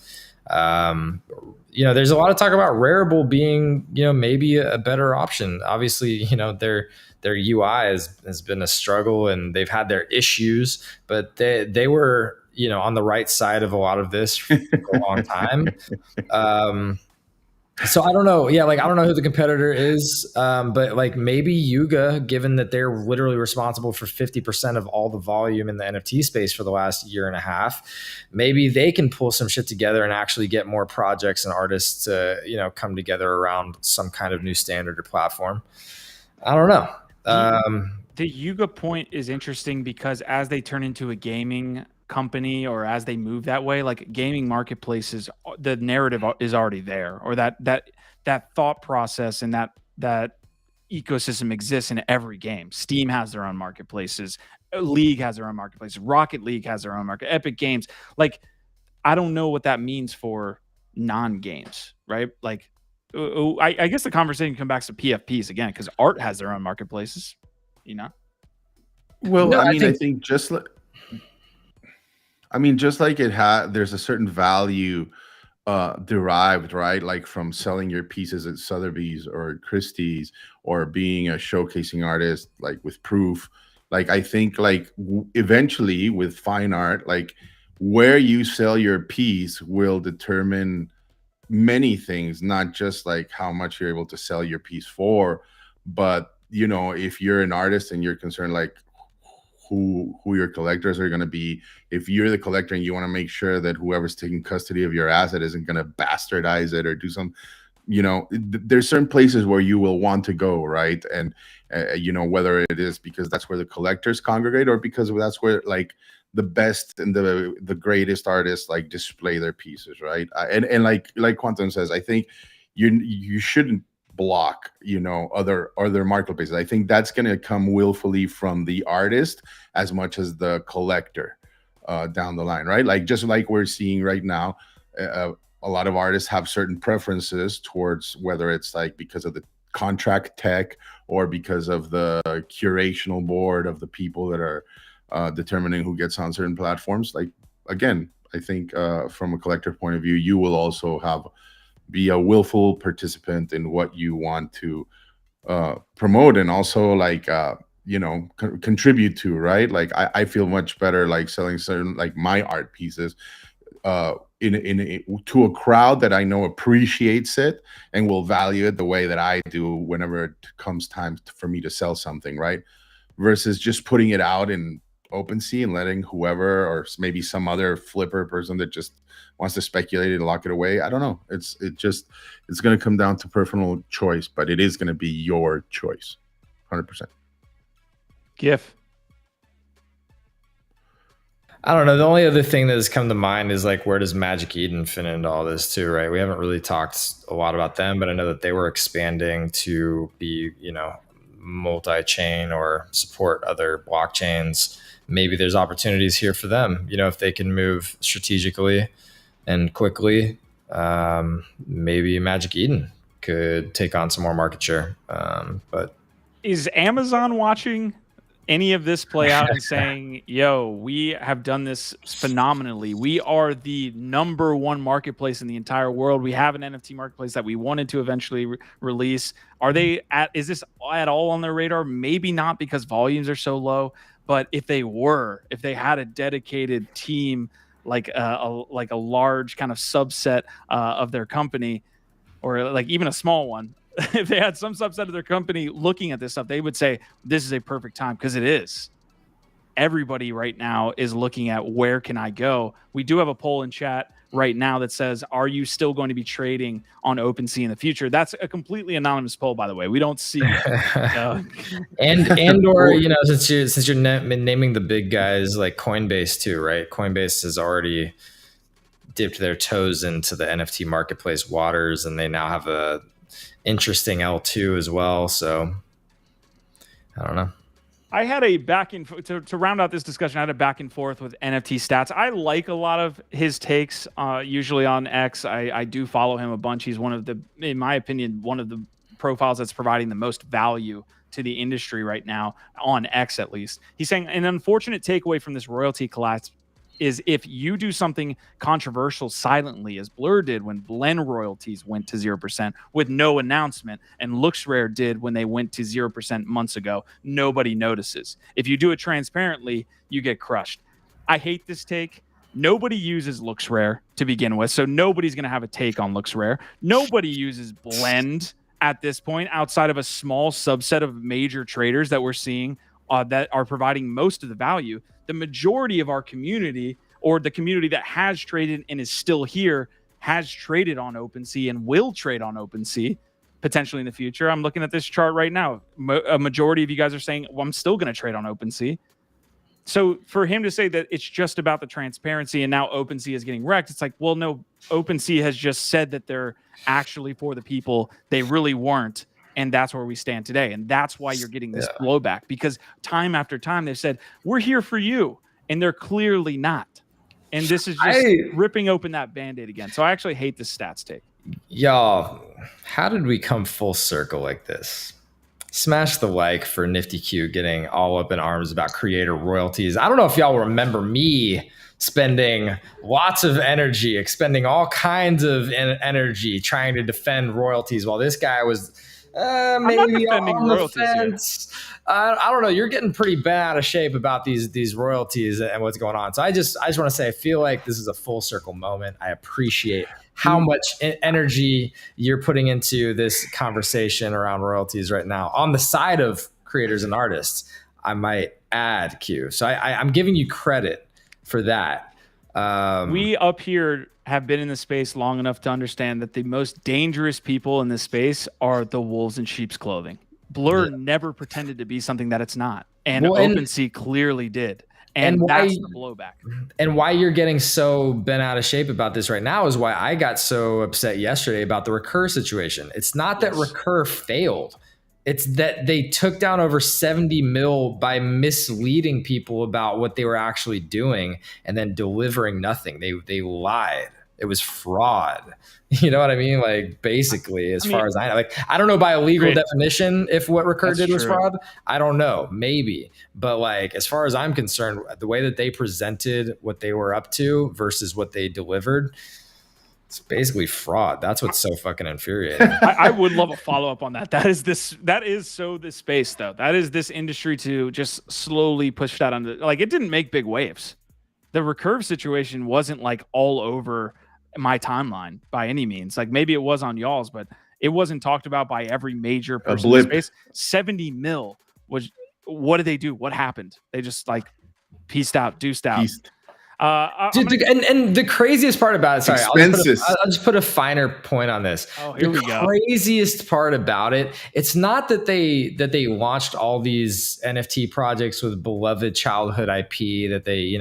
Speaker 3: You know, there's a lot of talk about Rarible being, you know, maybe a better option. Obviously, you know, their UI has been a struggle and they've had their issues, but they were, you know, on the right side of a lot of this for a long time. So I don't know. Yeah, like I don't know who the competitor is, but like maybe Yuga, given that they're literally responsible for 50% of all the volume in the NFT space for the last year and a half, maybe they can pull some shit together and actually get more projects and artists to, you know, come together around some kind of new standard or platform. I don't know.
Speaker 1: The Yuga point is interesting because as they turn into a gaming company, or as they move that way, like gaming marketplaces, the narrative is already there, or that thought process and that ecosystem exists in every game. Steam has their own marketplaces, League has their own marketplaces, Rocket League has their own market, Epic Games. Like, I don't know what that means for non-games, right? Like, I guess the conversation comes back to PFPs again, because art has their own marketplaces, you know.
Speaker 2: Well,
Speaker 3: No,
Speaker 2: I think just like, just like there's a certain value derived, right? Like from selling your pieces at Sotheby's or Christie's, or being a showcasing artist, like with proof. Like, I think like eventually with fine art, like where you sell your piece will determine many things, not just like how much you're able to sell your piece for, but, you know, if you're an artist and you're concerned like who your collectors are going to be, if you're the collector and you want to make sure that whoever's taking custody of your asset isn't going to bastardize it or do some, you know, there's certain places where you will want to go, right? And you know, whether it is because that's where the collectors congregate, or because that's where like the best and the greatest artists like display their pieces, right? And like Quantum says, I think you shouldn't block, you know, other marketplaces. I think that's going to come willfully from the artist as much as the collector down the line, right? Like, just like we're seeing right now, a lot of artists have certain preferences towards, whether it's like because of the contract tech or because of the curational board of the people that are determining who gets on certain platforms. Like, again, I think from a collector point of view, you will also be a willful participant in what you want to promote, and also like you know, contribute to, right? Like I feel much better like selling certain like my art pieces to a crowd that I know appreciates it and will value it the way that I do whenever it comes time for me to sell something, right? Versus just putting it out in OpenSea and letting whoever, or maybe some other flipper person that just wants to speculate and lock it away. I don't know. It's going to come down to personal choice, but it is going to be your choice, 100%.
Speaker 1: GIF.
Speaker 3: I don't know. The only other thing that has come to mind is like, where does Magic Eden fit into all this too, right? We haven't really talked a lot about them, but I know that they were expanding to be, you know, multi-chain or support other blockchains. Maybe there's opportunities here for them, you know, if they can move strategically and quickly. Maybe Magic Eden could take on some more market share. But
Speaker 1: is Amazon watching any of this play out and saying, yo, we have done this phenomenally. We are the #1 marketplace in the entire world. We have an NFT marketplace that we wanted to eventually release. Is this at all on their radar? Maybe not, because volumes are so low. But if they had a dedicated team, like a large kind of subset of their company, or like even a small one, if they had some subset of their company looking at this stuff, they would say this is a perfect time, because it is. Everybody right now is looking at where can I go. We do have a poll in chat right now that says, are you still going to be trading on OpenSea in the future? That's a completely anonymous poll, by the way. We don't see
Speaker 3: and or since you're naming the big guys like Coinbase too, right? Coinbase has already dipped their toes into the NFT marketplace waters, and they now have a interesting L2 as well. So I don't know.
Speaker 1: I had a back and to round out this discussion. I had a back and forth with NFT Stats. I like a lot of his takes, usually on X. I do follow him a bunch. He's in my opinion, one of the profiles that's providing the most value to the industry right now, on X at least. He's saying an unfortunate takeaway from this royalty collapse is if you do something controversial silently, as Blur did when Blend royalties went to 0% with no announcement, and LooksRare did when they went to 0% months ago, nobody notices. If you do it transparently, you get crushed. I hate this take. Nobody uses LooksRare to begin with, so nobody's going to have a take on LooksRare. Nobody uses Blend at this point, outside of a small subset of major traders that we're seeing that are providing most of the value. The majority of our community, or the community that has traded and is still here, has traded on OpenSea and will trade on OpenSea potentially in the future. I'm looking at this chart right now. A majority of you guys are saying, well, I'm still going to trade on OpenSea. So for him to say that it's just about the transparency and now OpenSea is getting wrecked, it's like, well, no, OpenSea has just said that they're actually for the people. They really weren't. And that's where we stand today. And that's why you're getting this blowback, because time after time they've said, we're here for you. And they're clearly not. And this is just ripping open that Band-Aid again. So I actually hate this Stats take.
Speaker 3: Y'all, how did we come full circle like this? Smash the like for NiftyQ getting all up in arms about creator royalties. I don't know if y'all remember me spending lots of energy, expending all kinds of energy trying to defend royalties, while this guy was maybe on the fence. I don't know. You're getting pretty bent out of shape about these royalties and what's going on. So I just want to say, I feel like this is a full circle moment. I appreciate how much energy you're putting into this conversation around royalties right now on the side of creators and artists. I might add, Q. So I'm giving you credit for that.
Speaker 1: We up here have been in the space long enough to understand that the most dangerous people in this space are the wolves in sheep's clothing. Blur never pretended to be something that it's not. And OpenSea clearly did. And that's the blowback.
Speaker 3: And why you're getting so bent out of shape about this right now is why I got so upset yesterday about the Recur situation. It's not that Recur failed. It's that they took down over 70 mil by misleading people about what they were actually doing and then delivering nothing. They lied. It was fraud. You know what I mean? Like, basically, as far as I know, like, I don't know by a legal definition if what Recur did was fraud. I don't know, maybe. But like, as far as I'm concerned, the way that they presented what they were up to versus what they delivered, it's basically fraud. That's what's so fucking infuriating.
Speaker 1: I would love a follow-up on that. That is so this space, though. That is this industry to just slowly push that on. Like, it didn't make big waves. The Recurve situation wasn't like all over my timeline by any means. Like, maybe it was on y'all's, but it wasn't talked about by every major person in the space. 70 mil was, what did they do? What happened? They just like pieced out, deuced out.
Speaker 3: Dude, and the craziest part about it, sorry, I'll just put a finer point on this.
Speaker 1: Oh, here we go.
Speaker 3: The craziest part about it, it's not that they launched all these NFT projects with beloved childhood IP that they,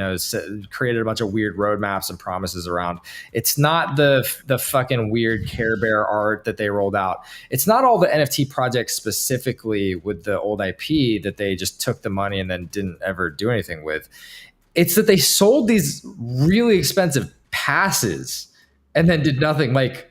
Speaker 3: created a bunch of weird roadmaps and promises around. It's not the fucking weird Care Bear art that they rolled out. It's not all the NFT projects specifically with the old IP that they just took the money and then didn't ever do anything with. It's that they sold these really expensive passes and then did nothing. Like,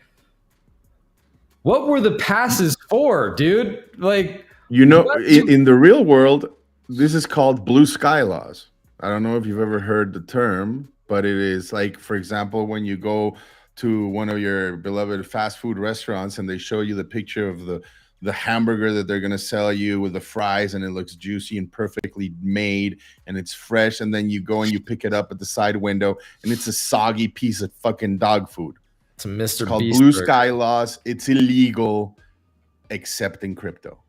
Speaker 3: what were the passes for, dude? Like,
Speaker 2: in the real world, This is called blue sky laws. I don't know if you've ever heard the term, but it is like, for example, when you go to one of your beloved fast food restaurants and they show you the picture of the hamburger that they're going to sell you with the fries, and it looks juicy and perfectly made and it's fresh, and then you go and you pick it up at the side window and it's a soggy piece of fucking dog food.
Speaker 3: It's a Mr.
Speaker 2: It's called
Speaker 3: Beast
Speaker 2: blue
Speaker 3: burger.
Speaker 2: sky laws. It's illegal except in crypto.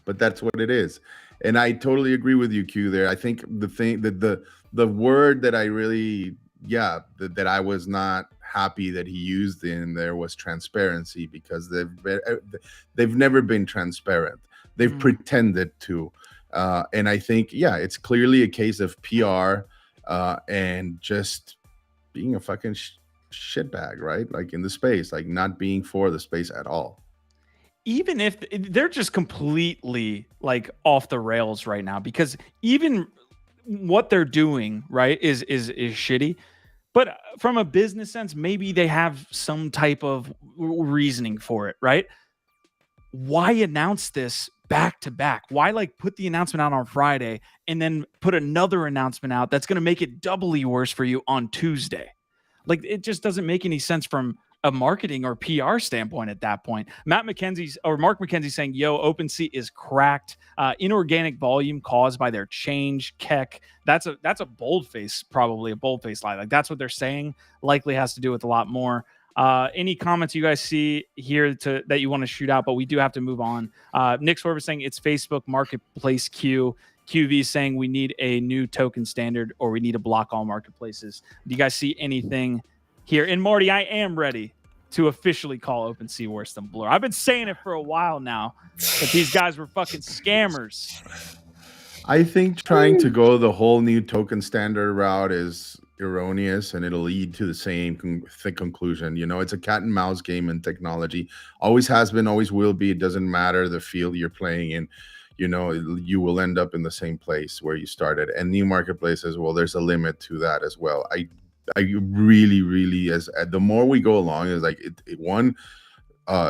Speaker 2: But that's what it is. And I totally agree with you, Q, there. I think the thing that the word that I really, that I was not happy that he used in there was transparency, because they've never been transparent. They've pretended to. And I think, it's clearly a case of PR and just being a fucking shitbag, right? Like in the space, like not being for the space at all.
Speaker 1: Even if they're just completely like off the rails right now, because even what they're doing, right, is shitty. But from a business sense, maybe they have some type of reasoning for it, right? Why announce this back to back? Why like put the announcement out on Friday and then put another announcement out that's going to make it doubly worse for you on Tuesday? Like, it just doesn't make any sense from a marketing or PR standpoint at that point. Mark McKenzie saying, yo, OpenSea is cracked. Inorganic volume caused by their change. Keck. That's a boldface, probably a boldface lie. Like, that's what they're saying. Likely has to do with a lot more. Any comments you guys see here that you want to shoot out, but we do have to move on. Nick Swerve saying it's Facebook Marketplace Q. QV saying we need a new token standard, or we need to block all marketplaces. Do you guys see anything here? And Marty, I am ready to officially call OpenSea worse than Blur. I've been saying it for a while now that these guys were fucking scammers.
Speaker 2: I think trying to go the whole new token standard route is erroneous, and it'll lead to the same conclusion. You know, it's a cat and mouse game in technology. Always has been, always will be. It doesn't matter the field you're playing in. You know, you will end up in the same place where you started. And new marketplaces, well, there's a limit to that as well. I really, as the more we go along, is like one,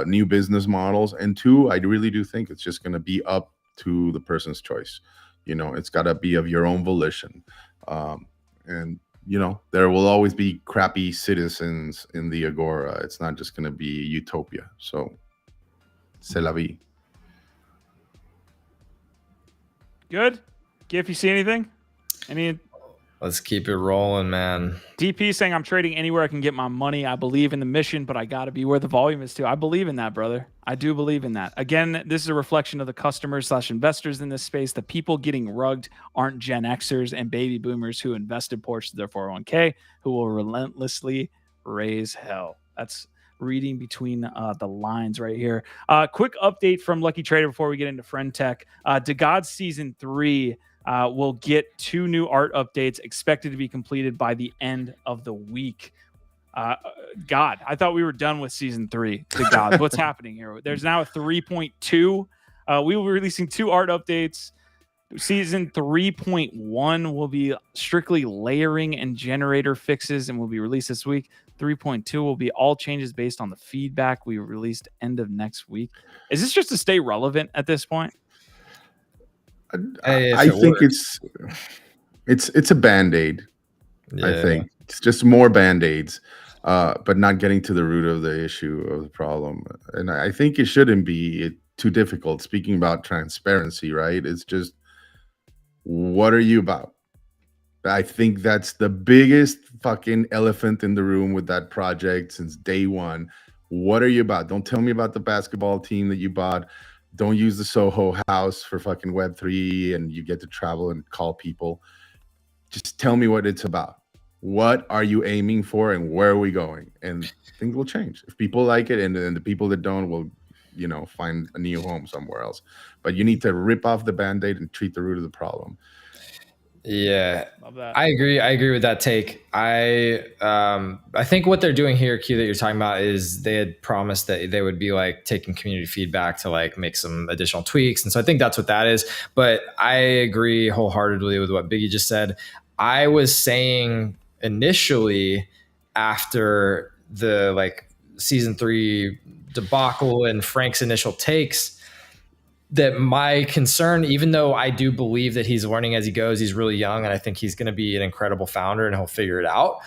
Speaker 2: new business models, and two, I really do think it's just going to be up to the person's choice. You know, it's got to be of your own volition. And you know, there will always be crappy citizens in the Agora. It's not just going to be utopia. So, c'est la vie.
Speaker 1: Good. Gif, you see anything?
Speaker 3: Let's keep it rolling, man.
Speaker 1: DP saying I'm trading anywhere I can get my money. I believe in the mission, but I got to be where the volume is too. I believe in that, brother. I do believe in that. Again, this is a reflection of the customers/investors in this space. The people getting rugged aren't Gen Xers and baby boomers who invested portions of their 401k, who will relentlessly raise hell. That's reading between the lines right here. Quick update from Lucky Trader before we get into Friend Tech. DeGod Season 3 will get 2 new art updates expected to be completed by the end of the week. God, I thought we were done with Season 3. DeGod, what's happening here? There's now a 3.2. We will be releasing 2 art updates. Season 3.1 will be strictly layering and generator fixes and will be released this week. 3.2 will be all changes based on the feedback we released end of next week. Is this just to stay relevant at this point?
Speaker 2: I think it's a Band-Aid. Yeah. I think it's just more Band-Aids, but not getting to the root of the issue of the problem. And I think it shouldn't be too difficult. Speaking about transparency, right? It's just, what are you about? I think that's the biggest fucking elephant in the room with that project since day one. What are you about? Don't tell me about the basketball team that you bought. Don't use the Soho house for fucking Web3 and you get to travel and call people. Just tell me what it's about. What are you aiming for and where are we going? And things will change. If people like it, and the people that don't will, you know, find a new home somewhere else. But you need to rip off the Band-Aid and treat the root of the problem.
Speaker 3: Yeah, love that. I agree with that take. I think what they're doing here, Q, that you're talking about, is they had promised that they would be like taking community feedback to like make some additional tweaks. And so I think that's what that is. But I agree wholeheartedly with what Biggie just said. I was saying initially, after the Season 3 debacle and Frank's initial takes, that my concern, even though I do believe that he's learning as he goes, he's really young, and I think he's going to be an incredible founder and he'll figure it out.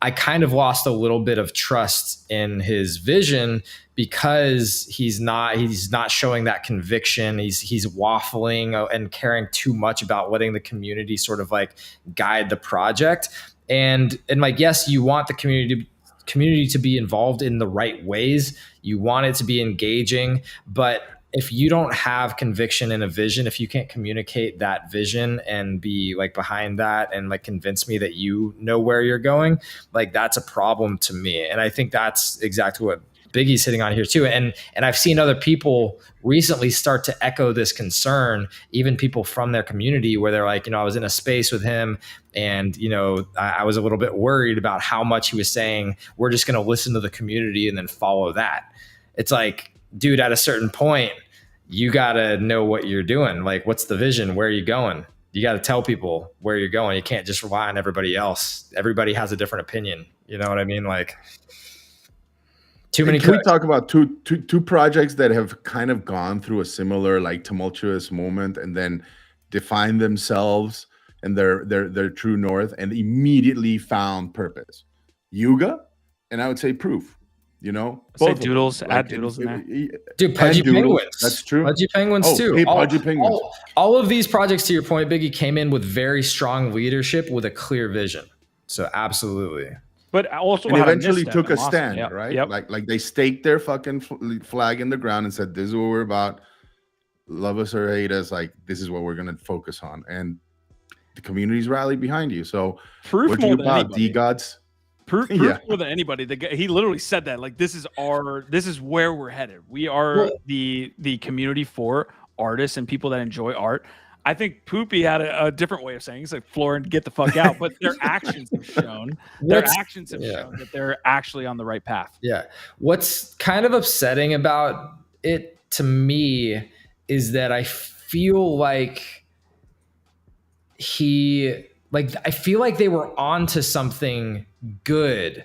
Speaker 3: I kind of lost a little bit of trust in his vision because he's not showing that conviction. He's waffling and caring too much about letting the community sort of like guide the project. And like, yes, you want the community to be involved in the right ways. You want it to be engaging, but if you don't have conviction in a vision, if you can't communicate that vision and be like behind that and like convince me that you know where you're going, like that's a problem to me. And I think that's exactly what Biggie's hitting on here too. And I've seen other people recently start to echo this concern, even people from their community, where they're like, I was in a space with him and, I was a little bit worried about how much he was saying, we're just going to listen to the community and then follow that. It's like, dude, at a certain point, you got to know what you're doing. Like, what's the vision? Where are you going? You got to tell people where you're going. You can't just rely on everybody else. Everybody has a different opinion. You know what I mean? Like, too many.
Speaker 2: Can we talk about two projects that have kind of gone through a similar like tumultuous moment and then defined themselves and their true north and immediately found purpose? Yuga, and I would say Proof.
Speaker 1: Say Doodles, add Doodles in there.
Speaker 3: Dude, Pudgy Penguins.
Speaker 2: That's true.
Speaker 3: Pudgy Penguins too.
Speaker 2: Hey, Pudgy Penguins.
Speaker 3: All of these projects, to your point, Biggie, came in with very strong leadership with a clear vision. So absolutely.
Speaker 1: But also,
Speaker 2: and eventually took a stand,
Speaker 1: yep.
Speaker 2: right?
Speaker 1: Yep.
Speaker 2: Like they staked their fucking flag in the ground and said, "This is what we're about. Love us or hate us. Like this is what we're gonna focus on." And the community's rallied behind you. So,
Speaker 1: Proof
Speaker 2: what you about, D-Gods?
Speaker 1: Proof more than anybody. He literally said that. Like, this is where we're headed. We are the community for artists and people that enjoy art. I think Poopy had a different way of saying it's like, Floor and get the fuck out. But their actions have shown that they're actually on the right path.
Speaker 3: Yeah. What's kind of upsetting about it to me is that I feel like I feel like they were onto something good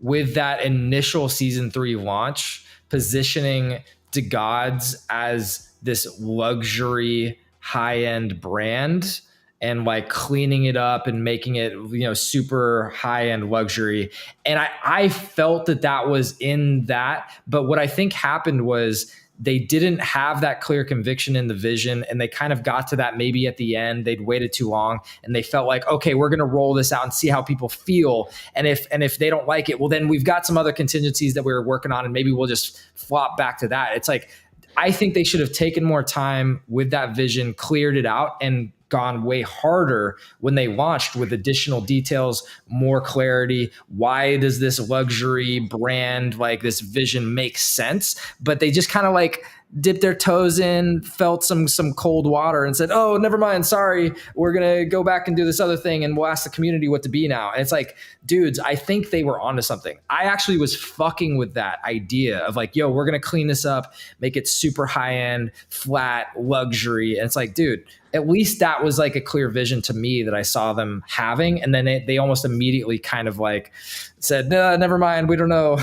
Speaker 3: with that initial season 3 launch, positioning DeGods as this luxury high-end brand and like cleaning it up and making it, super high-end luxury. And I felt that was in that. But what I think happened was they didn't have that clear conviction in the vision, and they kind of got to that maybe at the end. They'd waited too long, and they felt like, okay, we're going to roll this out and see how people feel. And if they don't like it, well, then we've got some other contingencies that we were working on, and maybe we'll just flop back to that. It's like, I think they should have taken more time with that vision, cleared it out, and gone way harder when they launched with additional details, more clarity. Why does this luxury brand, like this vision, make sense? But they just kind of like dipped their toes in, felt some cold water and said, oh, never mind, sorry, we're going to go back and do this other thing and we'll ask the community what to be now. And it's like, dudes, I think they were onto something. I actually was fucking with that idea of like, yo, we're going to clean this up, make it super high end, flat, luxury. And it's like, dude, at least that was like a clear vision to me that I saw them having. And then they almost immediately kind of like said, no, never mind, we don't know.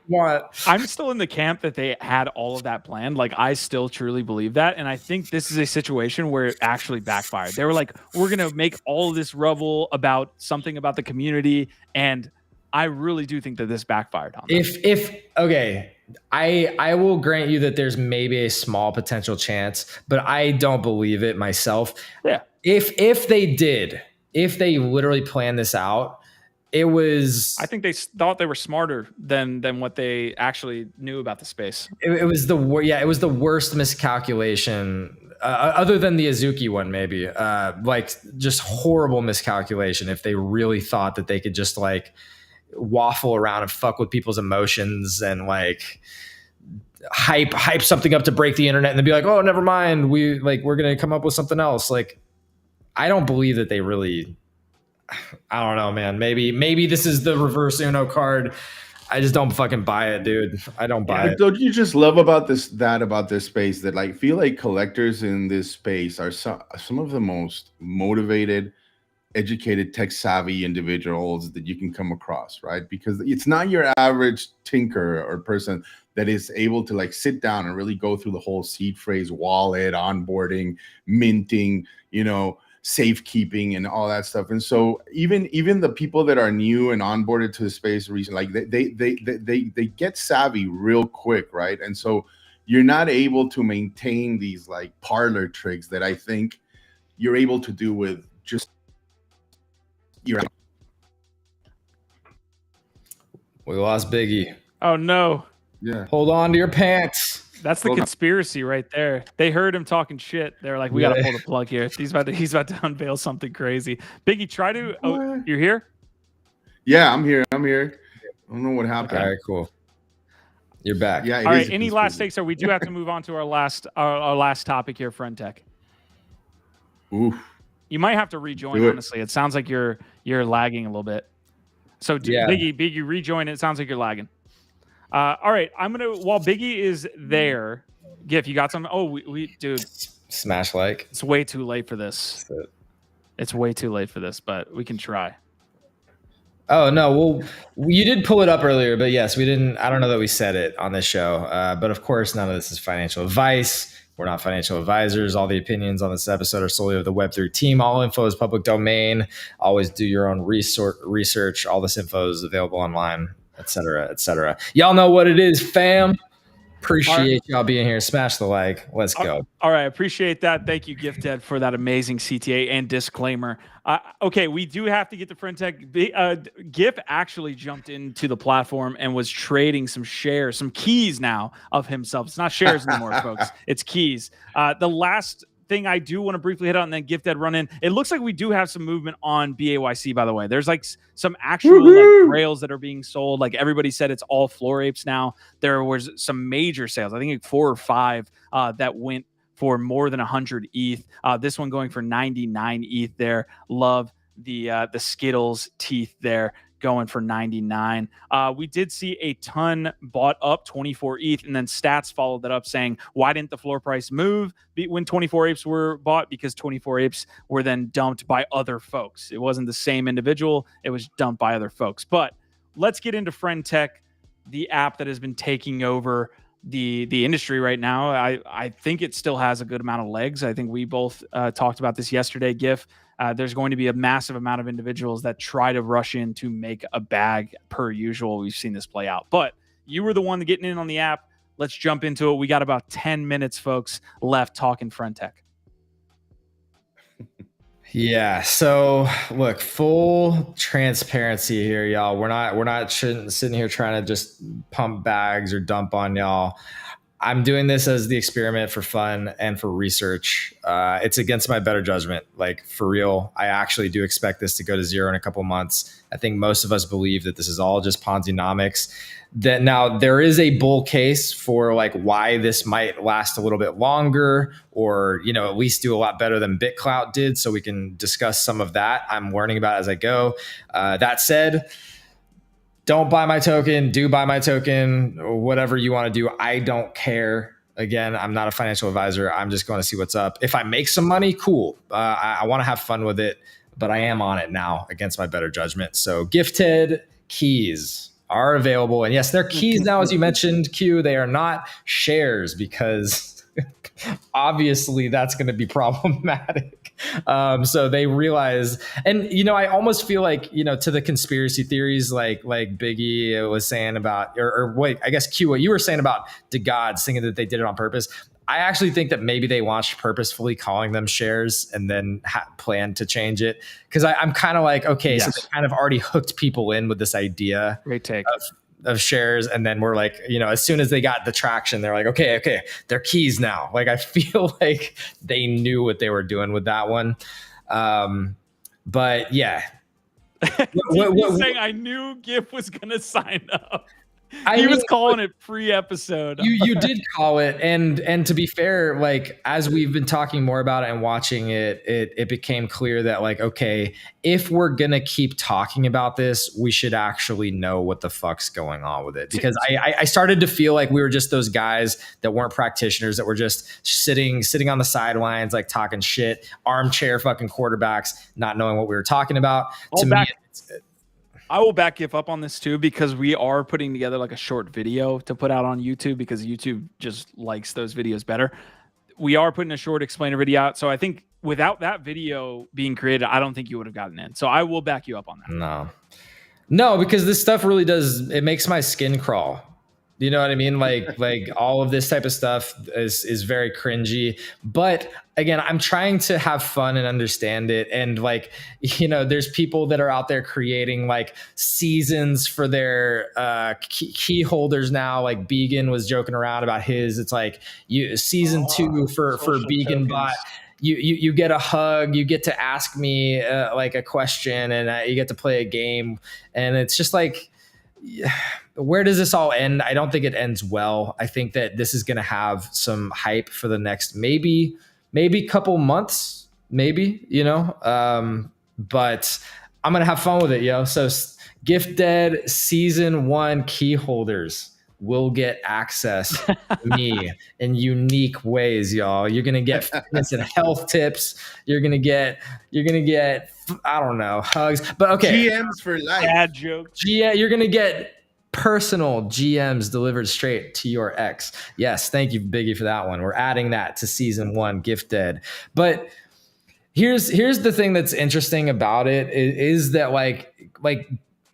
Speaker 3: Want?
Speaker 1: I'm still in the camp that they had all of that planned. Like, I still truly believe that. And I think this is a situation where it actually backfired. They were like, we're going to make all of this rubble about something about the community. And I really do think that this backfired on them.
Speaker 3: Okay, I will grant you that there's maybe a small potential chance, but I don't believe it myself.
Speaker 1: Yeah.
Speaker 3: If they literally planned this out, it was.
Speaker 1: I think they thought they were smarter than what they actually knew about the space.
Speaker 3: It was the worst miscalculation, other than the Azuki one, maybe. Like just horrible miscalculation. If they really thought that they could just like waffle around and fuck with people's emotions and like hype something up to break the internet and then be like, oh, never mind, we're gonna come up with something else. Like, I don't believe that they really. I don't know, man. Maybe this is the reverse Uno card. I just don't fucking buy it, dude. I don't buy it.
Speaker 2: Don't you just love about this space that like feel like collectors in this space are some of the most motivated, educated, tech savvy individuals that you can come across, right? Because it's not your average tinker or person that is able to like sit down and really go through the whole seed phrase, wallet, onboarding, minting, you know, safekeeping and all that stuff. And so even the people that are new and onboarded to the space recently, like they get savvy real quick, right? And so you're not able to maintain these like parlor tricks that I think you're able to do with just your.
Speaker 3: We lost Biggie.
Speaker 1: Oh no.
Speaker 2: Yeah.
Speaker 3: Hold on to your pants.
Speaker 1: That's the conspiracy right there. They heard him talking shit. They're like, we got to pull the plug here. He's about to unveil something crazy. Biggie, try to. Oh, you're here?
Speaker 2: Yeah, I'm here. I don't know what happened.
Speaker 3: All right, cool. You're back.
Speaker 2: Yeah.
Speaker 1: All right. Any last takes? Or we do have to move on to our last topic here, Friend Tech.
Speaker 2: Oof.
Speaker 1: You might have to rejoin. Honestly, it sounds like you're lagging a little bit. So Biggie, rejoin. It sounds like you're lagging. All right, while Biggie is there, Gif, you got some? Oh, we dude,
Speaker 3: smash like.
Speaker 1: It's way too late for this. It's way too late for this, but we can try.
Speaker 3: Oh no, well, you did pull it up earlier, but yes, we didn't. I don't know that we said it on this show, but of course, none of this is financial advice. We're not financial advisors. All the opinions on this episode are solely of the Web3 team. All info is public domain. Always do your own research. All this info is available online, etc., etc. Y'all know what it is, fam. Appreciate y'all being here. Smash the like. Let's go.
Speaker 1: All right. Appreciate that. Thank you, Gifted, for that amazing CTA and disclaimer. Okay, we do have to get to Friend Tech. Gif actually jumped into the platform and was trading some shares, some keys now of himself. It's not shares anymore, folks. It's keys. The last thing I do want to briefly hit on, and then Gifted run in. It looks like we do have some movement on BAYC, by the way. There's like some actual like Grails that are being sold. Like everybody said, it's all floor apes now. There was some major sales. I think like 4 or 5 that went for more than 100 ETH. This one going for 99 ETH there. Love the Skittles teeth there, going for 99. We did see a ton bought up, 24 ETH, and then Stats followed that up saying, why didn't the floor price move when 24 apes were bought? Because 24 apes were then dumped by other folks. It wasn't the same individual. It was dumped by other folks. But let's get into Friend Tech, the app that has been taking over the industry right now. I think it still has a good amount of legs. I think we both talked about this yesterday, Gif. There's going to be a massive amount of individuals that try to rush in to make a bag per usual. We've seen this play out. But you were the one getting in on the app. Let's jump into it. We got about 10 minutes, folks, left talking Friend Tech.
Speaker 3: Yeah. So look, full transparency here, y'all. We're not sitting here trying to just pump bags or dump on y'all. I'm doing this as the experiment for fun and for research. It's against my better judgment. Like for real, I actually do expect this to go to zero in a couple months. I think most of us believe that this is all just Ponzi-nomics. That now there is a bull case for like why this might last a little bit longer, or at least do a lot better than BitClout did. So we can discuss some of that. I'm learning about as I go. That said, don't buy my token, do buy my token, or whatever you want to do. I don't care. Again, I'm not a financial advisor. I'm just going to see what's up. If I make some money, cool. I want to have fun with it, but I am on it now against my better judgment. So Gifted keys are available. And yes, they're keys now, as you mentioned, Q. They are not shares because obviously that's going to be problematic. So they realize, and I almost feel like, to the conspiracy theories, like Biggie was saying about, or wait, I guess Q, what you were saying about the gods thinking that they did it on purpose. I actually think that maybe they launched purposefully calling them shares and then planned to change it. Because I'm kind of like, okay, yes. So they kind of already hooked people in with this idea
Speaker 1: Great take.
Speaker 3: Of shares. And then we're like, as soon as they got the traction, they're like, okay, they're keys now. Like, I feel like they knew what they were doing with that one. But yeah.
Speaker 1: Saying I knew GIF was going to sign up. He was calling it pre-episode.
Speaker 3: You did call it, and to be fair, like as we've been talking more about it and watching it, it became clear that like, okay, if we're gonna keep talking about this, we should actually know what the fuck's going on with it. Because I started to feel like we were just those guys that weren't practitioners, that were just sitting on the sidelines, like talking shit, armchair fucking quarterbacks, not knowing what we were talking about.
Speaker 1: I will back Gif up on this too, because we are putting together like a short video to put out on YouTube, because YouTube just likes those videos better. We are putting a short explainer video out. So I think without that video being created, I don't think you would have gotten in. So I will back you up on that.
Speaker 3: No, because this stuff really does, it makes my skin crawl. You know what I mean? Like all of this type of stuff is very cringy. But again, I'm trying to have fun and understand it. And like, you know, there's people that are out there creating like seasons for their key holders now. Like Began was joking around about his. It's like season 2 for Began Bot. You get a hug, you get to ask me like a question, and you get to play a game. And it's just like, where does this all end? I don't think it ends well. I think that this is going to have some hype for the next maybe couple months, maybe, you know, but I'm going to have fun with it, yo. So Gift Dead season 1 key holders will get access to me in unique ways, y'all. You're going to get fitness and health tips. You're going to get, I don't know, hugs, but okay.
Speaker 2: GMs for life.
Speaker 1: Bad joke.
Speaker 3: Yeah, you're going to get personal GMs delivered straight to your ex. Yes, thank you, Biggie, for that one. We're adding that to season 1, Gift Dead. But here's the thing that's interesting about it is that like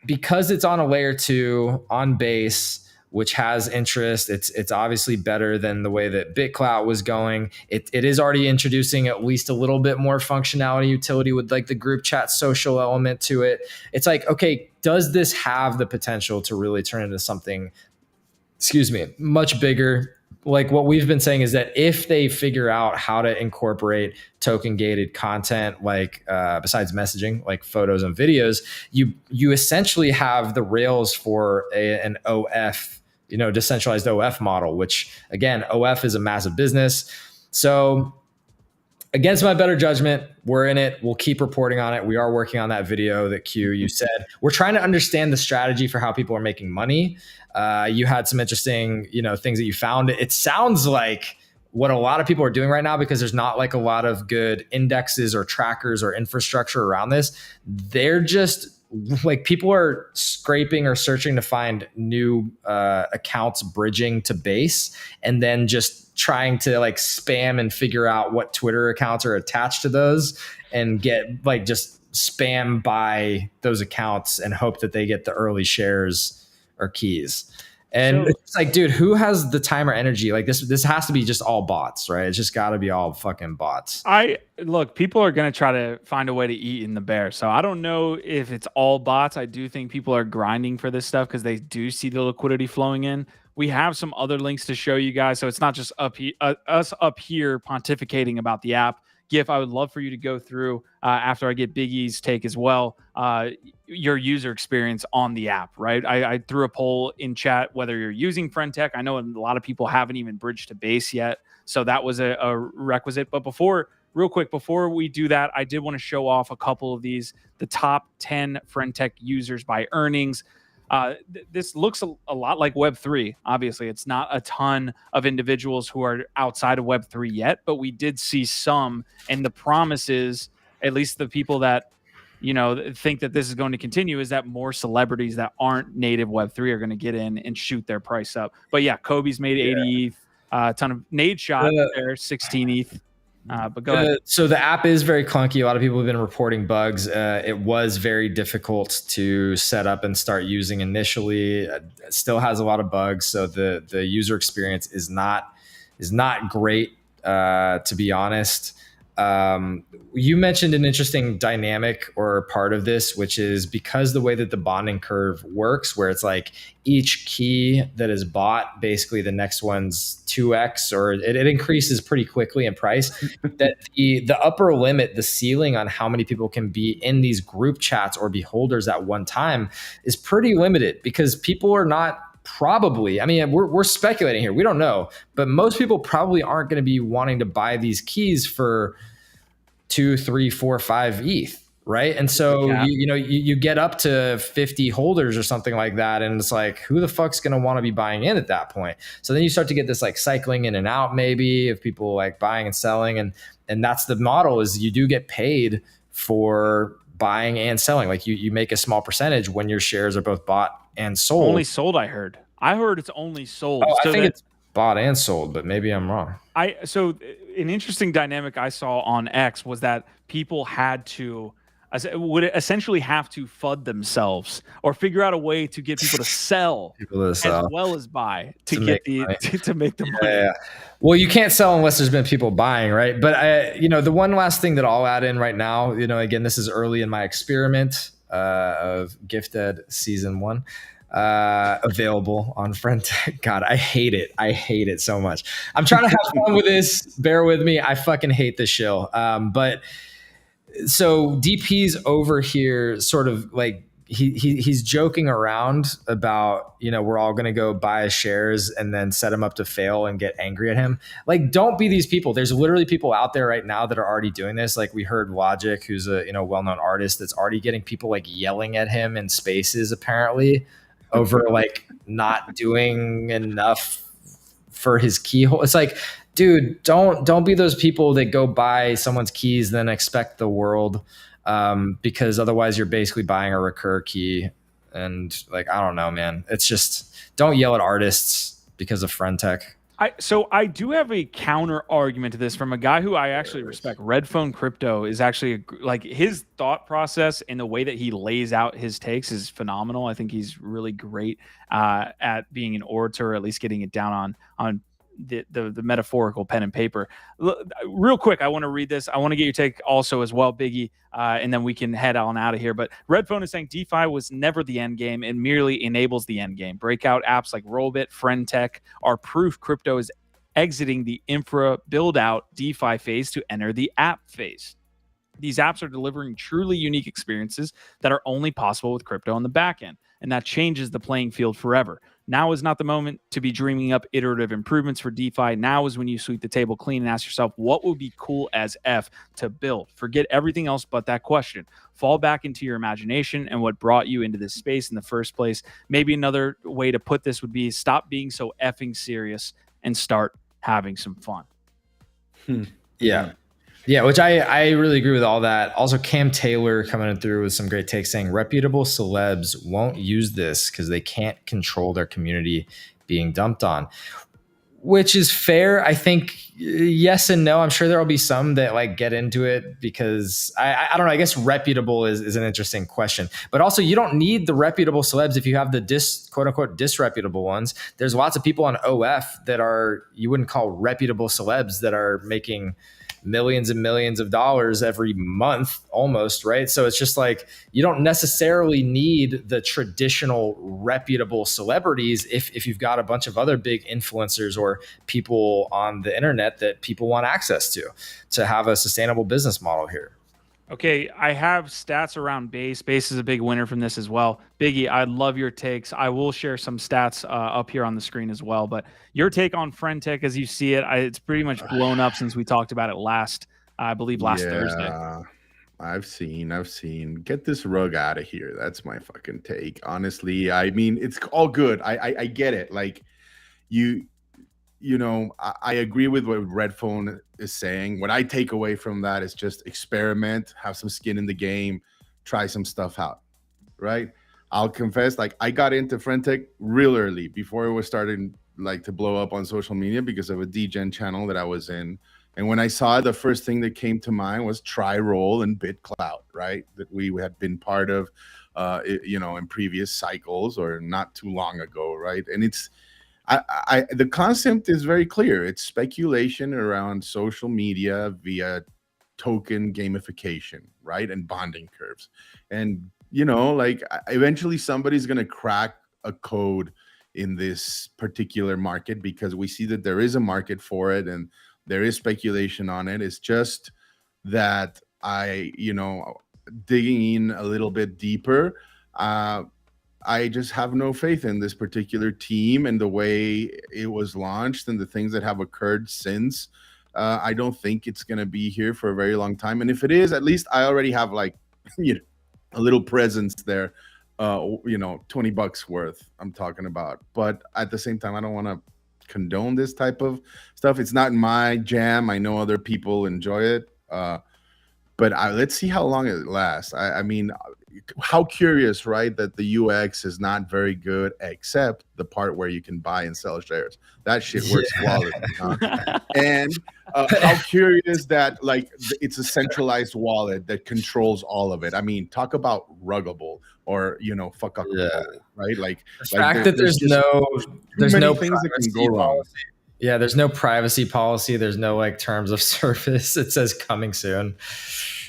Speaker 3: because it's on a layer 2 on base, which has interest. It's obviously better than the way that BitClout was going. It is already introducing at least a little bit more functionality, utility with like the group chat social element to it. It's like, okay, does this have the potential to really turn into something, much bigger? Like what we've been saying is that if they figure out how to incorporate token gated content, like besides messaging, like photos and videos, you essentially have the rails for an OF, you know, decentralized OF model, which again, OF is a massive business. So against my better judgment, we're in it. We'll keep reporting on it. We are working on that video that Q, you said. We're trying to understand the strategy for how people are making money. You had some interesting, you know, things that you found. It sounds like what a lot of people are doing right now, because there's not like a lot of good indexes or trackers or infrastructure around this. They're just like, people are scraping or searching to find new accounts bridging to base, and then just trying to like spam and figure out what Twitter accounts are attached to those, and get like just spam by those accounts and hope that they get the early shares or keys. And it's like, dude, who has the time or energy? Like this has to be just all bots, right? It's just got to be all fucking bots.
Speaker 1: Look, people are going to try to find a way to eat in the bear. So I don't know if it's all bots. I do think people are grinding for this stuff because they do see the liquidity flowing in. We have some other links to show you guys. So it's not just us up here pontificating about the app. Gif, I would love for you to go through after I get Big E's take as well, your user experience on the app, right? I threw a poll in chat whether you're using FriendTech. I know a lot of people haven't even bridged to base yet, so that was a requisite. But real quick, before we do that, I did want to show off a couple of these, the top 10 FriendTech users by earnings. This looks a lot like Web3. Obviously, it's not a ton of individuals who are outside of Web3 yet, but we did see some. And the promise is, at least the people that, you know, think that this is going to continue, is that more celebrities that aren't native Web3 are going to get in and shoot their price up. But yeah, Kobe's made 80 ETH, a ton of Nade shot there, 16 ETH. But go ahead.
Speaker 3: So the app is very clunky. A lot of people have been reporting bugs. It was very difficult to set up and start using initially. It still has a lot of bugs. So the user experience is not great, to be honest. You mentioned an interesting dynamic or part of this, which is because the way that the bonding curve works, where it's like each key that is bought, basically the next one's 2x, or it increases pretty quickly in price, that the upper limit, the ceiling on how many people can be in these group chats or be holders at one time is pretty limited, because people are not probably, I mean, we're speculating here. We don't know, but most people probably aren't going to be wanting to buy these keys for 2, 3, 4, 5 ETH. Right. And so, you get up to 50 holders or something like that. And it's like, who the fuck's going to want to be buying in at that point? So then you start to get this like cycling in and out, maybe, of people like buying and selling. And that's the model, is you do get paid for buying and selling. Like you make a small percentage when your shares are both bought and sold.
Speaker 1: Only sold, I heard. I heard it's only sold.
Speaker 3: Oh,
Speaker 1: so
Speaker 3: I think it's bought and sold, but maybe I'm wrong.
Speaker 1: So an interesting dynamic I saw on X was that people would essentially have to FUD themselves or figure out a way to get people to sell, as well as buy to make the money.
Speaker 3: Yeah. Well, you can't sell unless there's been people buying, right? But the one last thing that I'll add in right now, again, this is early in my experiment of Gifted Season 1. Available on FriendTech. God, I hate it. I hate it so much. I'm trying to have fun with this. Bear with me. I fucking hate this show. But so DP's over here sort of like he's joking around about, we're all going to go buy shares and then set him up to fail and get angry at him. Like, don't be these people. There's literally people out there right now that are already doing this. Like, we heard Logic, who's a, well-known artist, that's already getting people like yelling at him in spaces, apparently, over like not doing enough for his keyhole. It's like, dude, don't be those people that go buy someone's keys then expect the world, because otherwise you're basically buying a recur key. And like, I don't know, man. It's just, don't yell at artists because of FriendTech.
Speaker 1: So I do have a counter argument to this from a guy who I actually respect. Red Phone Crypto is actually like, his thought process and the way that he lays out his takes is phenomenal. I think he's really great at being an orator, or at least getting it down on the metaphorical pen and paper. Real quick, I want to read this. I want to get your take also as well, Biggie, and then we can head on out of here. But Red Phone is saying DeFi was never the end game and merely enables the end game. Breakout apps like Rollbit, FriendTech are proof crypto is exiting the infra build-out DeFi phase to enter the app phase. These apps are delivering truly unique experiences that are only possible with crypto on the back end, and that changes the playing field forever. Now is not the moment to be dreaming up iterative improvements for DeFi. Now is when you sweep the table clean and ask yourself, what would be cool as F to build? Forget everything else but that question. Fall back into your imagination and what brought you into this space in the first place. Maybe another way to put this would be stop being so effing serious and start having some fun.
Speaker 3: Yeah. Yeah, which I really agree with all that. Also, Cam Taylor coming through with some great takes saying reputable celebs won't use this because they can't control their community being dumped on, which is fair. I think yes and no. I'm sure there will be some that like get into it because I don't know. I guess reputable is an interesting question, but also you don't need the reputable celebs if you have the quote unquote disreputable ones. There's lots of people on OF that are, you wouldn't call reputable celebs, that are making millions and millions of dollars every month almost, right? So it's just like, you don't necessarily need the traditional reputable celebrities if you've got a bunch of other big influencers or people on the internet that people want access to have a sustainable business model here.
Speaker 1: Okay, I have stats around BAYC. BAYC is a big winner from this as well. Biggie, I love your takes. I will share some stats up here on the screen as well. But your take on FriendTech as you see it, it's pretty much blown up since we talked about it last Thursday.
Speaker 2: I've seen. Get this rug out of here. That's my fucking take. Honestly, I mean, it's all good. I get it. Like, I agree with what Red Phone is saying. What I take away from that is just experiment, have some skin in the game, try some stuff out, right? I'll confess, like, I got into FriendTech real early before it was starting like to blow up on social media because of a DGen channel that I was in. And when I saw it, the first thing that came to mind was TryRoll and BitClout, right? That we had been part of, in previous cycles or not too long ago, right? And it's, the concept is very clear. It's speculation around social media via token gamification, right? And bonding curves. And, like, eventually somebody's going to crack a code in this particular market because we see that there is a market for it and there is speculation on it. It's just that digging in a little bit deeper, I just have no faith in this particular team and the way it was launched and the things that have occurred since. I don't think it's going to be here for a very long time. And if it is, at least I already have like, a little presence there, $20 worth I'm talking about. But at the same time, I don't want to condone this type of stuff. It's not my jam. I know other people enjoy it. But let's see how long it lasts. I mean, how curious, right? That the UX is not very good, except the part where you can buy and sell shares. That shit works flawlessly. Huh? And how curious that like it's a centralized wallet that controls all of it. I mean, talk about ruggable or fuck up, right? Like
Speaker 3: the fact that there's no
Speaker 2: things that can go wrong.
Speaker 3: Yeah, there's no privacy policy. There's no like terms of service. It says coming soon.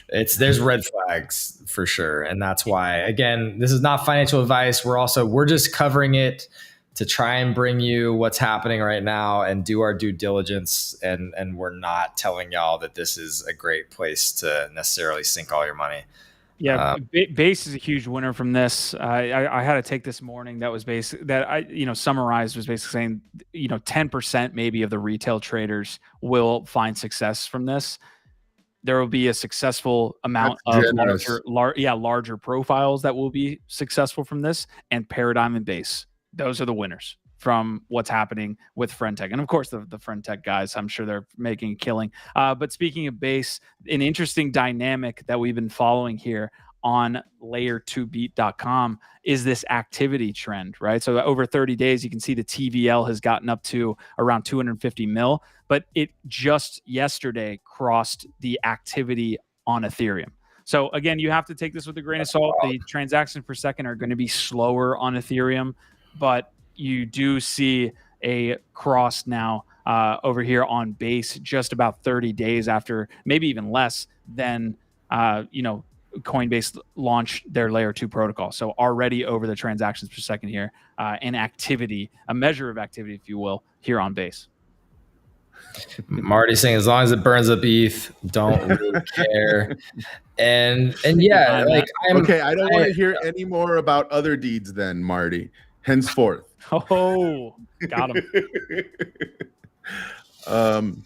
Speaker 3: There's red flags for sure. And that's why, again, this is not financial advice. We're just covering it to try and bring you what's happening right now and do our due diligence. And we're not telling y'all that this is a great place to necessarily sink all your money.
Speaker 1: Yeah, BAYC is a huge winner from this. I had a take this morning that was summarized was basically saying, 10% maybe of the retail traders will find success from this. There will be a successful amount of larger profiles that will be successful from this, and Paradigm and BAYC. Those are the winners from what's happening with FriendTech. And of course, the FriendTech guys, I'm sure they're making a killing. But speaking of BAYC, an interesting dynamic that we've been following here on layer2beat.com is this activity trend, right? So over 30 days, you can see the TVL has gotten up to around 250 mil, but it just yesterday crossed the activity on Ethereum. So again, you have to take this with a grain of salt. The transactions per second are going to be slower on Ethereum, but you do see a cross now over here on BAYC just about 30 days after, maybe even less than, Coinbase launched their layer 2 protocol. So already over the transactions per second here, and activity, a measure of activity, if you will, here on BAYC.
Speaker 3: Marty saying, as long as it burns up ETH, don't really care. And yeah, like
Speaker 2: I don't want to hear any more about other deeds then, Marty. Henceforth.
Speaker 1: Oh, got him.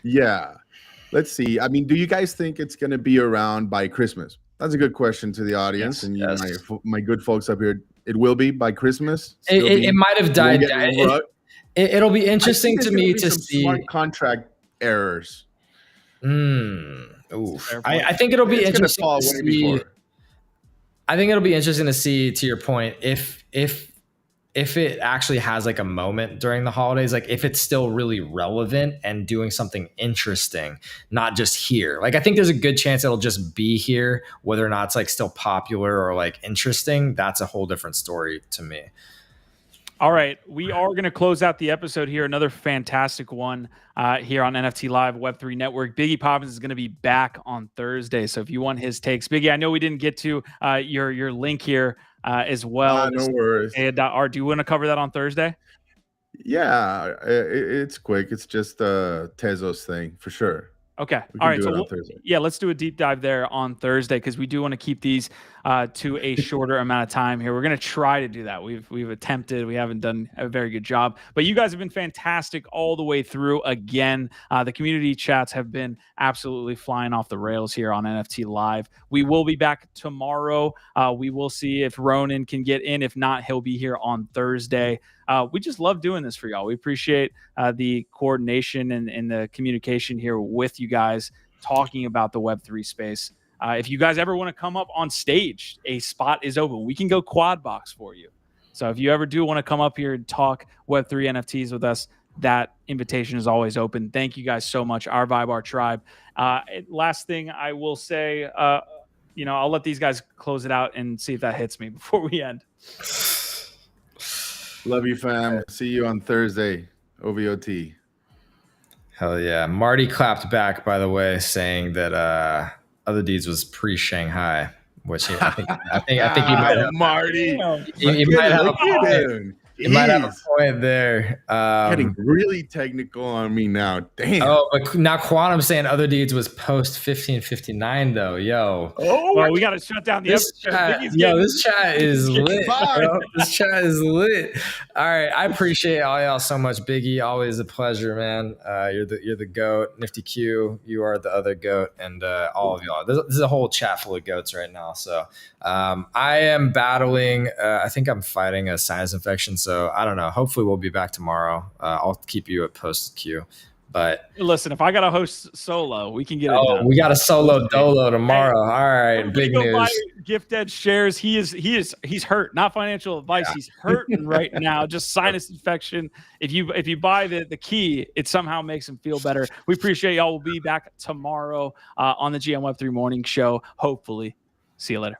Speaker 2: Yeah. Let's see. I mean, do you guys think it's going to be around by Christmas? That's a good question to the audience.
Speaker 3: Yes,
Speaker 2: and my good folks up here. It will be by Christmas.
Speaker 3: It might have died down. It'll be interesting to me to see
Speaker 2: smart contract errors.
Speaker 3: I think it'll be interesting to see. I think it'll be interesting to see, to your point, if it actually has like a moment during the holidays, like if it's still really relevant and doing something interesting, not just here. Like I think there's a good chance it'll just be here, whether or not it's like still popular or like interesting. That's a whole different story to me.
Speaker 1: All right, we are going to close out the episode here. Another fantastic one here on NFT Live Web3 Network. Biggie Poppins is going to be back on Thursday. So if you want his takes, Biggie, I know we didn't get to your link here as well.
Speaker 2: No worries.
Speaker 1: Do you want to cover that on Thursday?
Speaker 2: Yeah, it's quick. It's just Tezos thing for sure.
Speaker 1: Okay. All right. So let's do a deep dive there on Thursday because we do want to keep these to a shorter amount of time here. We're going to try to do that. We've attempted. We haven't done a very good job, but you guys have been fantastic all the way through. Again, the community chats have been absolutely flying off the rails here on NFT Live. We will be back tomorrow. We will see if Ronan can get in. If not, he'll be here on Thursday. We just love doing this for y'all. We appreciate the coordination and the communication here with you guys talking about the Web3 space. If you guys ever want to come up on stage, a spot is open. We can go quad box for you. So if you ever do want to come up here and talk Web3 NFTs with us, that invitation is always open. Thank you guys so much, our Vibe, our tribe. Last thing I will say, I'll let these guys close it out and see if that hits me before we end.
Speaker 2: Love you, fam. See you on Thursday. OVOT.
Speaker 3: Hell yeah. Marty clapped back, by the way, saying that Other Deeds was pre-Shanghai, which I think he might have.
Speaker 2: Marty.
Speaker 3: He might have. You might have a point there.
Speaker 2: Getting really technical on me now. Damn.
Speaker 3: Oh, but now Quantum saying Other Deeds was post 1559 though. Yo.
Speaker 1: Oh, we got to shut down the episode.
Speaker 3: This chat is lit. Bro. This chat is lit. All right, I appreciate all y'all so much, Biggie. Always a pleasure, man. You're the goat. Nifty Q, you are the other goat, and all of y'all. This is a whole chat full of goats right now. So I am battling. I think I'm fighting a sinus infection. So I don't know. Hopefully we'll be back tomorrow. I'll keep you at post queue. But
Speaker 1: listen, if I got to host solo, we can get it done.
Speaker 3: We got a solo dolo tomorrow. All right, big news.
Speaker 1: Buy Gift Edge shares. He's hurt. Not financial advice. Yeah. He's hurting right now. Just sinus infection. If you buy the key, it somehow makes him feel better. We appreciate y'all. We'll be back tomorrow on the GM Web3 Morning Show. Hopefully, see you later.